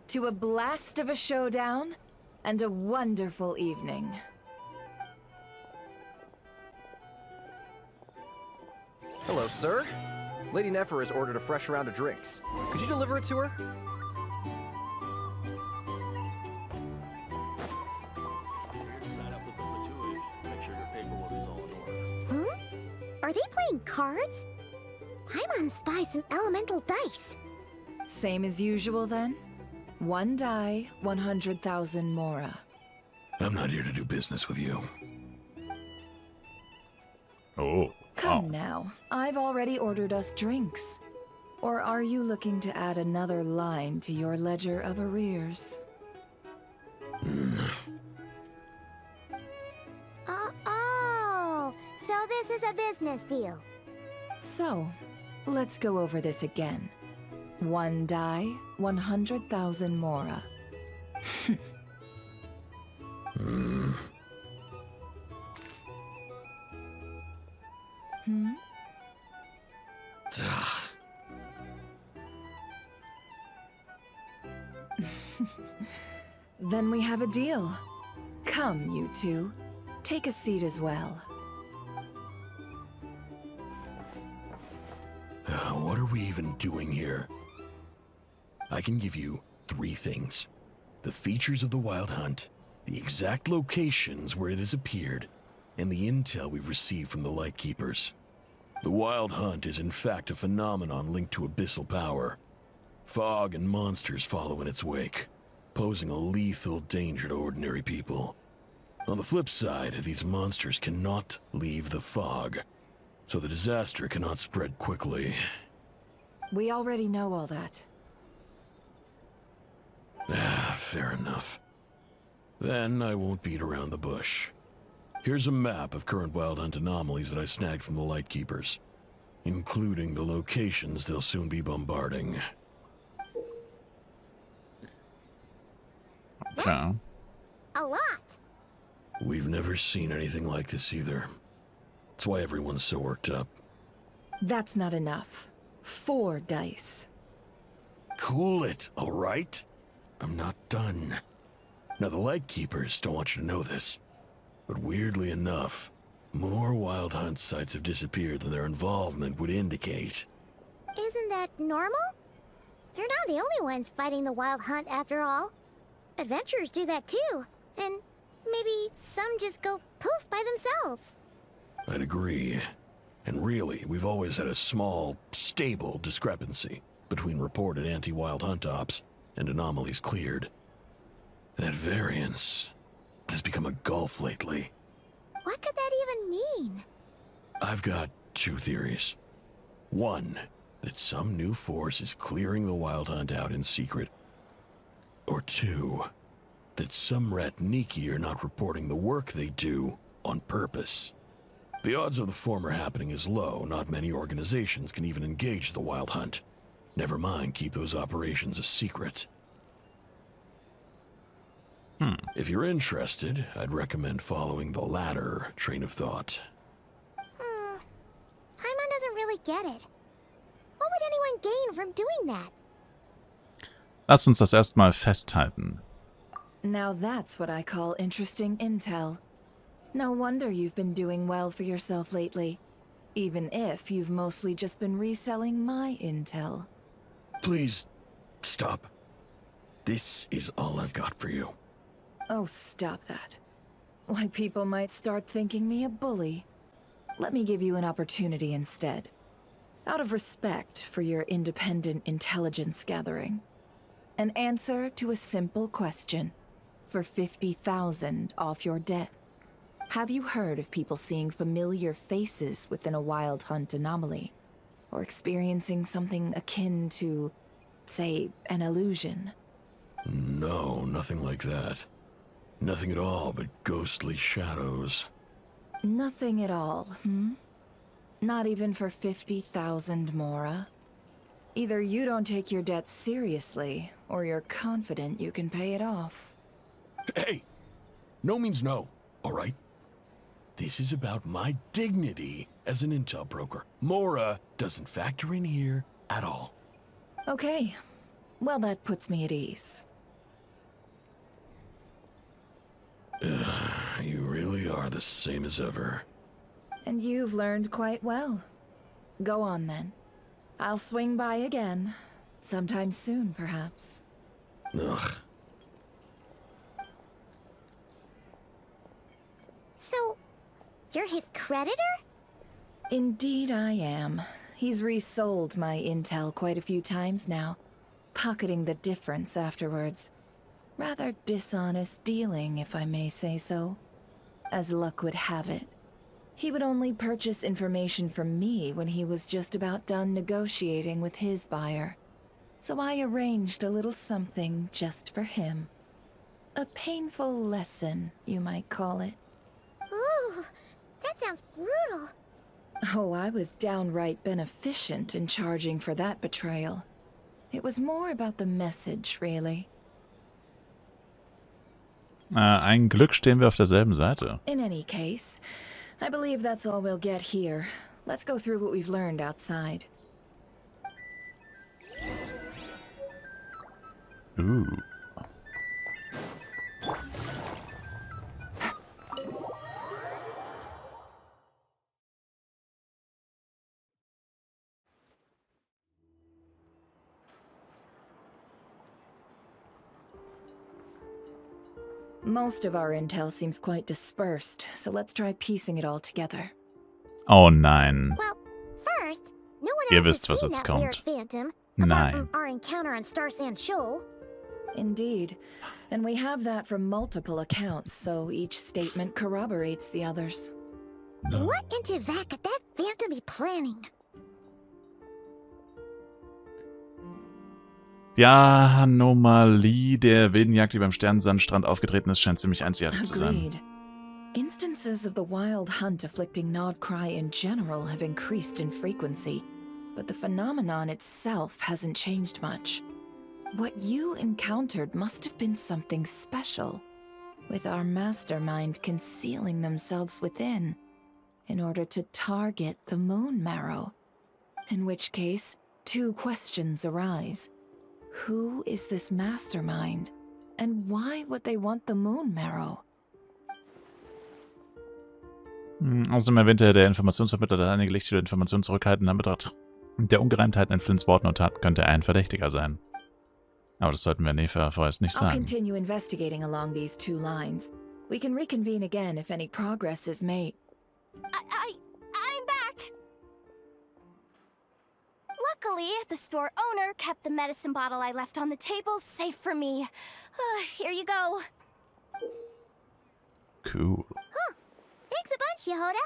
To a blast of a showdown and a wonderful evening. Hello, sir. Lady Nefer has ordered a fresh round of drinks. Could you deliver it to her? Are they playing cards? Paimon spies some elemental dice. Same as usual then? One die, 100,000 Mora. I'm not here to do business with you. Oh. Come now, I've already ordered us drinks. Or are you looking to add another line to your ledger of arrears? Oh, so this is a business deal. So, let's go over this again. One die, 100,000 Mora. Then we have a deal. Come, you two. Take a seat as well. What are we even doing here? I can give you 3 things. The features of the Wild Hunt, the exact locations where it has appeared, and the intel we've received from the Lightkeepers. The Wild Hunt is in fact a phenomenon linked to abyssal power. Fog and monsters follow in its wake, posing a lethal danger to ordinary people. On the flip side, these monsters cannot leave the fog, so the disaster cannot spread quickly. We already know all that. Fair enough. Then I won't beat around the bush. Here's a map of current Wild Hunt anomalies that I snagged from the Lightkeepers, including the locations they'll soon be bombarding. Okay. A lot. We've never seen anything like this either. That's why everyone's so worked up. That's not enough. 4 dice. Cool it, all right? I'm not done. Now, the Lightkeepers don't want you to know this, but weirdly enough, more Wild Hunt sites have disappeared than their involvement would indicate. Isn't that normal? They're not the only ones fighting the Wild Hunt after all. Adventurers do that too, and maybe some just go poof by themselves. I'd agree. And really, we've always had a small, stable discrepancy between reported anti-Wild Hunt ops and anomalies cleared. That variance, has become a gulf lately. What could that even mean? I've got 2 theories. One, that some new force is clearing the Wild Hunt out in secret. Or 2, that some Ratniki are not reporting the work they do on purpose. The odds of the former happening is low. Not many organizations can even engage the Wild Hunt. Never mind keep those operations a secret. If you're interested, I'd recommend following the latter train of thought. Paimon doesn't really get it. What would anyone gain from doing that? Lass uns das erstmal festhalten. Now that's what I call interesting intel. No wonder you've been doing well for yourself lately. Even if you've mostly just been reselling my intel. Please, stop. This is all I've got for you. Oh, stop that. Why, people might start thinking me a bully. Let me give you an opportunity instead. Out of respect for your independent intelligence gathering. An answer to a simple question. For 50,000 off your debt. Have you heard of people seeing familiar faces within a Wild Hunt anomaly? Or experiencing something akin to, say, an illusion? No, nothing like that. Nothing at all but ghostly shadows. Nothing at all, Not even for 50,000 Mora? Either you don't take your debt seriously, or you're confident you can pay it off. Hey! No means no, alright? This is about my dignity as an intel broker. Mora doesn't factor in here at all. Okay. Well, that puts me at ease. You really are the same as ever. And you've learned quite well. Go on then. I'll swing by again. Sometime soon, perhaps. Ugh. So, you're his creditor? Indeed I am. He's resold my intel quite a few times now, pocketing the difference afterwards. Rather dishonest dealing, if I may say so. As luck would have it, he would only purchase information from me when he was just about done negotiating with his buyer. So I arranged a little something just for him. A painful lesson, you might call it. Ooh, that sounds brutal. Oh, I was downright beneficent in charging for that betrayal. It was more about the message, really. Ein Glück stehen wir auf derselben Seite. In any case, I believe that's all we'll get here. Let's go through what we've learned outside. Ooh. Most of our intel seems quite dispersed, so let's try piecing it all together. Oh nein. Well, first, no one Ihr else wisst, has was seen jetzt that weird kommt. phantom, apart Nein. from our encounter on Star Sand Shoal. Indeed. And we have that from multiple accounts, so each statement corroborates the others. What in Tivak could that phantom be planning? Die Anomalie der wilden Jagd, die beim Sternensandstrand aufgetreten ist, scheint ziemlich einzigartig zu sein. Agreed. Instances of the Wild Hunt afflicting Nodcry in general have increased in frequency, but the phenomenon itself hasn't changed much. What you encountered must have been something special, with our mastermind concealing themselves within, in order to target the Moon Marrow. In which case, 2 questions arise. Who is this mastermind? And why would they want the Moon Marrow? Außerdem erwähnte der Informationsvermittler, dass einige Lichtschüler Informationen zurückhalten. In Anbetracht der Ungereimtheiten in Flints Worten und Taten könnte er ein Verdächtiger sein. Aber das sollten wir Nefer vorerst nicht I'll sagen. continue investigating along these 2 lines. We can reconvene again if any progress is made. I'm back! Luckily, the store owner kept the medicine bottle I left on the table safe for me. Here you go. Cool. Huh. Thanks a bunch, Yehoda.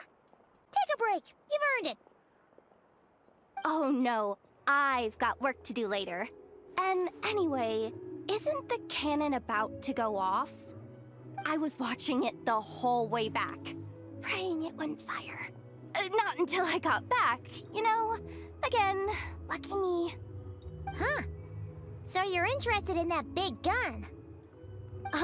Take a break. You've earned it. Oh no, I've got work to do later. And anyway, isn't the cannon about to go off? I was watching it the whole way back, praying it wouldn't fire. Not until I got back, you know? Again, lucky me. Huh. So you're interested in that big gun?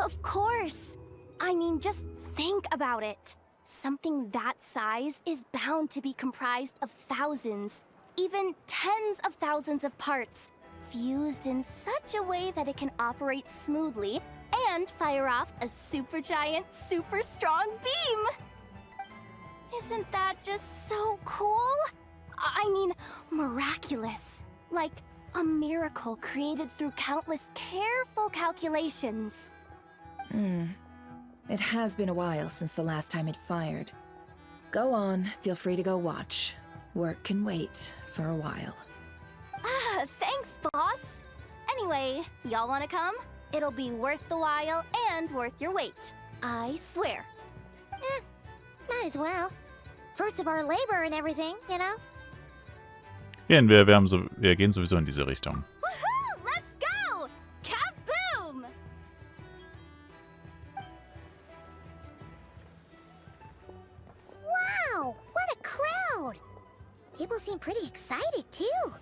Of course. I mean, just think about it. Something that size is bound to be comprised of thousands, even tens of thousands of parts, fused in such a way that it can operate smoothly and fire off a supergiant, super strong beam. Isn't that just so cool? I mean, miraculous. Like a miracle created through countless careful calculations. It has been a while since the last time it fired. Go on, feel free to go watch. Work can wait for a while. Ah, thanks, boss. Anyway, y'all wanna come? It'll be worth the while and worth your wait. I swear. Might as well. Fruits of our labor and everything, you know? Wir gehen sowieso in diese Richtung. Woohoo! Let's go! Kaboom! Wow! What a crowd! People seem pretty excited, too.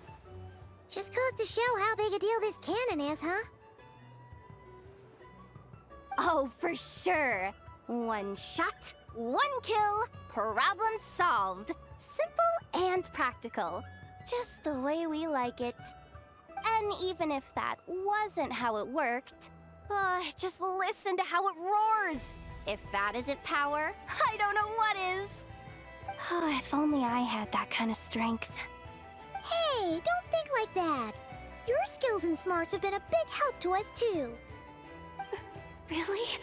Just goes to show how big a deal this cannon is, huh? Oh, for sure. One shot, one kill, problem solved. Simple and practical. Just the way we like it. And even if that wasn't how it worked, just listen to how it roars. If that isn't power, I don't know what is. If only I had that kind of strength. Hey, don't think like that. Your skills and smarts have been a big help to us, too. Really?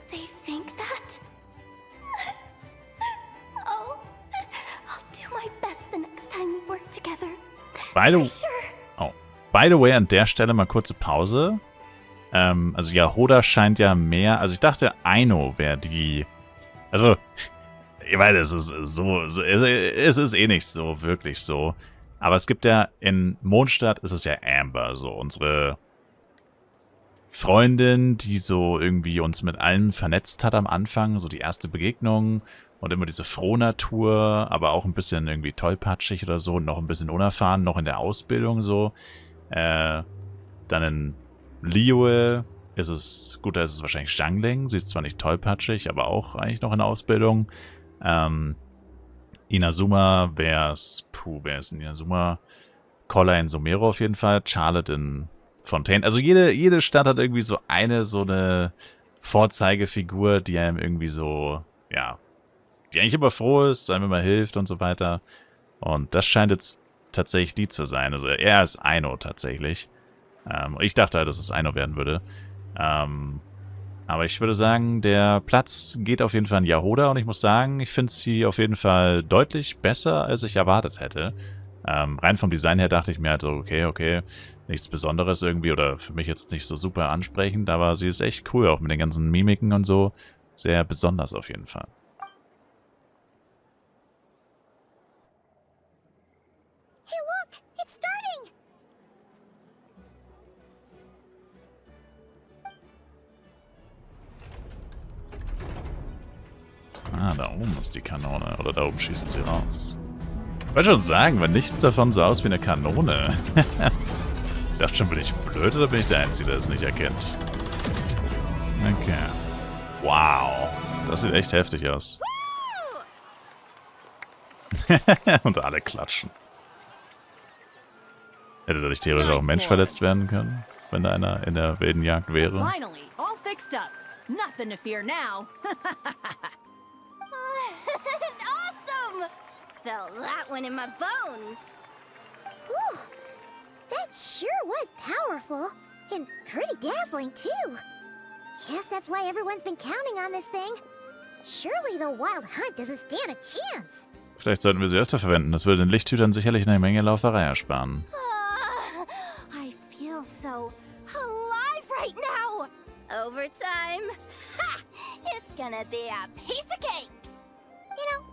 They think that? Oh, I'll do my best the next time we work together. By the way, an der Stelle mal kurze Pause. Also Yehoda scheint ja mehr... Also ich dachte, Aino wäre die... Also, ich meine, es ist es ist eh nicht so, wirklich so. Aber es gibt ja, in Mondstadt ist es ja Amber, so unsere Freundin, die so irgendwie uns mit allem vernetzt hat am Anfang, so die erste Begegnung und immer diese Frohnatur, aber auch ein bisschen irgendwie tollpatschig oder so, noch ein bisschen unerfahren, noch in der Ausbildung so. Dann in Liyue ist es, gut, da ist es wahrscheinlich Xiangling, sie ist zwar nicht tollpatschig, aber auch eigentlich noch in der Ausbildung. Inazuma wer ist in Inazuma? Kolla in Somero auf jeden Fall, Charlotte in Fontaine. Also jede Stadt hat irgendwie so eine Vorzeigefigur, die einem irgendwie so, ja, die eigentlich immer froh ist, einem immer hilft und so weiter. Und das scheint jetzt tatsächlich die zu sein. Also er ist Aino tatsächlich. Ich dachte halt, dass es Aino werden würde. Aber ich würde sagen, der Platz geht auf jeden Fall an Yehoda und ich muss sagen, ich finde sie auf jeden Fall deutlich besser, als ich erwartet hätte. Rein vom Design her dachte ich mir halt so, okay, nichts Besonderes irgendwie oder für mich jetzt nicht so super ansprechend, aber sie ist echt cool, auch mit den ganzen Mimiken und so. Sehr besonders auf jeden Fall. Hey, look! It's starting! Ah, da oben ist die Kanone. Oder da oben schießt sie raus. Ich wollte schon sagen, wenn nichts davon so aus wie eine Kanone. Ich dachte schon, bin ich blöd oder bin ich der Einzige, der es nicht erkennt? Okay. Wow. Das sieht echt heftig aus. Und alle klatschen. Hätte dadurch theoretisch auch ein Mensch verletzt werden können, wenn da einer in der wilden Jagd wäre. Finally, all fixed up. Nothing to fear now. Awesome! Felt that one in my bones. Whew. That sure was powerful. And pretty dazzling, too. Guess that's why everyone's been counting on this thing. Surely the wild hunt doesn't stand a chance. Vielleicht sollten wir sie öfter verwenden. Das würde den Lichthütern sicherlich eine Menge Lauferei ersparen. I feel so alive right now. Overtime. Ha! It's gonna be a piece of cake. You know,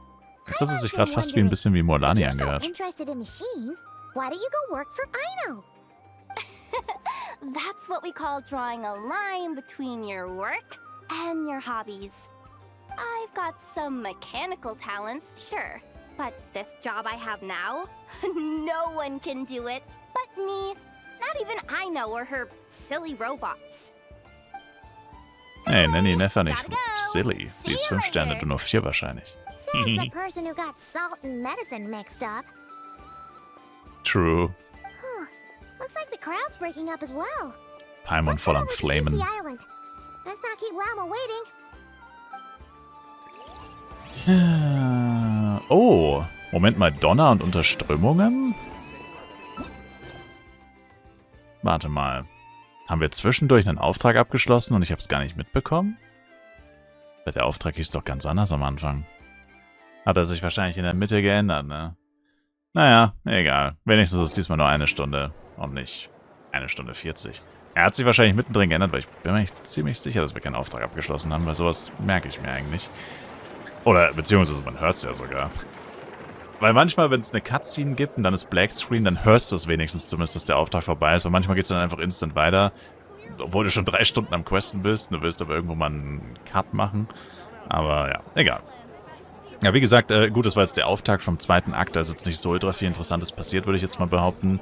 Jetzt hat sie sich gerade fast wie ein bisschen wie Morlani angehört. interested in machines, why don't you go work for Ino? That's what we call drawing a line between your work and your hobbies. I've got some mechanical talents, sure, but this job I have now, no one can do it but me. Not even Ino or her silly robots. Hey, nenn ihn einfach nicht silly. Sie ist 5 Sterne, du nur 4 wahrscheinlich. Says the person who got salt and medicine mixed up. True. Huh. Looks like the crowd's breaking up as well. Paimon voll am Flamen. The island. Let's not keep Lama waiting. Oh, Moment mal, Donner und Unterströmungen? Warte mal. Haben wir zwischendurch einen Auftrag abgeschlossen und ich habe es gar nicht mitbekommen? Der Auftrag hieß doch ganz anders am Anfang. Hat er sich wahrscheinlich in der Mitte geändert, ne? Naja, egal. Wenigstens ist es diesmal nur 1 Stunde und nicht 1 Stunde 40. Er hat sich wahrscheinlich mittendrin geändert, weil ich bin mir echt ziemlich sicher, dass wir keinen Auftrag abgeschlossen haben, weil sowas merke ich mir eigentlich. Oder, beziehungsweise man hört es ja sogar. Weil manchmal, wenn es eine Cutscene gibt und dann ist Black Screen, dann hörst du es wenigstens zumindest, dass der Auftrag vorbei ist. Und manchmal geht es dann einfach instant weiter, obwohl du schon 3 Stunden am Questen bist. Du willst aber irgendwo mal einen Cut machen. Aber ja, egal. Ja, wie gesagt, gut, das war jetzt der Auftakt vom 2. Akt. Da ist jetzt nicht so ultra viel Interessantes passiert, würde ich jetzt mal behaupten.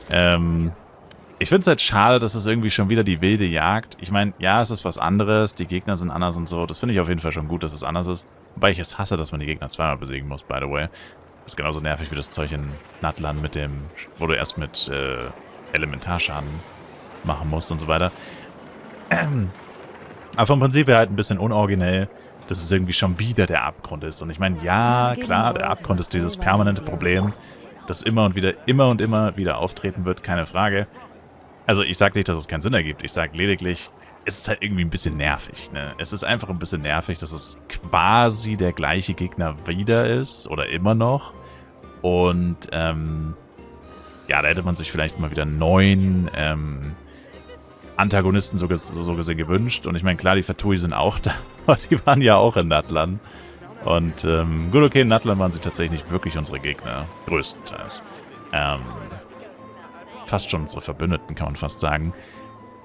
Ich finde es halt schade, dass es irgendwie schon wieder die wilde Jagd. Ich meine, ja, es ist was anderes. Die Gegner sind anders und so. Das finde ich auf jeden Fall schon gut, dass es anders ist. Wobei ich es hasse, dass man die Gegner zweimal besiegen muss, by the way. Das ist genauso nervig wie das Zeug in Natlan mit dem, wo du erst mit Elementarschaden machen musst und so weiter. Aber vom Prinzip her halt ein bisschen unoriginell, dass es irgendwie schon wieder der Abgrund ist. Und ich meine, ja, klar, der Abgrund ist dieses permanente Problem, das immer und immer wieder auftreten wird, keine Frage. Also ich sage nicht, dass es keinen Sinn ergibt. Ich sage lediglich, es ist halt irgendwie ein bisschen nervig. Ne? Es ist einfach ein bisschen nervig, dass es quasi der gleiche Gegner wieder ist oder immer noch. Und ja, da hätte man sich vielleicht mal wieder einen neuen Antagonisten so gesehen gewünscht. Und ich meine, klar, die Fatui sind auch da, aber die waren ja auch in Natlan. Und gut, okay, in Natlan waren sie tatsächlich nicht wirklich unsere Gegner, größtenteils. Fast schon unsere Verbündeten, kann man fast sagen.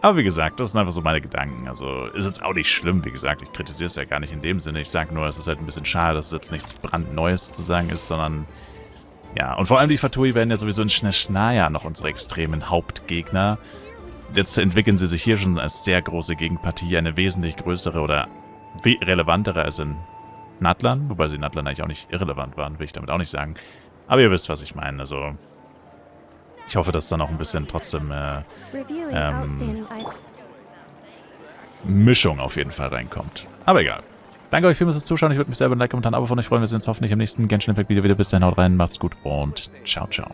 Aber wie gesagt, das sind einfach so meine Gedanken. Also ist jetzt auch nicht schlimm, wie gesagt. Ich kritisiere es ja gar nicht in dem Sinne. Ich sage nur, es ist halt ein bisschen schade, dass es jetzt nichts brandneues sozusagen ist, sondern ja. Und vor allem die Fatui werden ja sowieso in Schnechnaya noch unsere extremen Hauptgegner. Jetzt entwickeln sie sich hier schon als sehr große Gegenpartie, eine wesentlich größere oder relevantere als in Natlan. Wobei sie in Natlan eigentlich auch nicht irrelevant waren, will ich damit auch nicht sagen. Aber ihr wisst, was ich meine. Also ich hoffe, dass da noch ein bisschen trotzdem Mischung auf jeden Fall reinkommt. Aber egal. Danke euch vielmals fürs Zuschauen. Ich würde mich selber ein Like, Kommentar, ein Abo von euch freuen. Wir sehen uns hoffentlich im nächsten Genshin Impact Video wieder. Bis dahin, haut rein, macht's gut und ciao, ciao.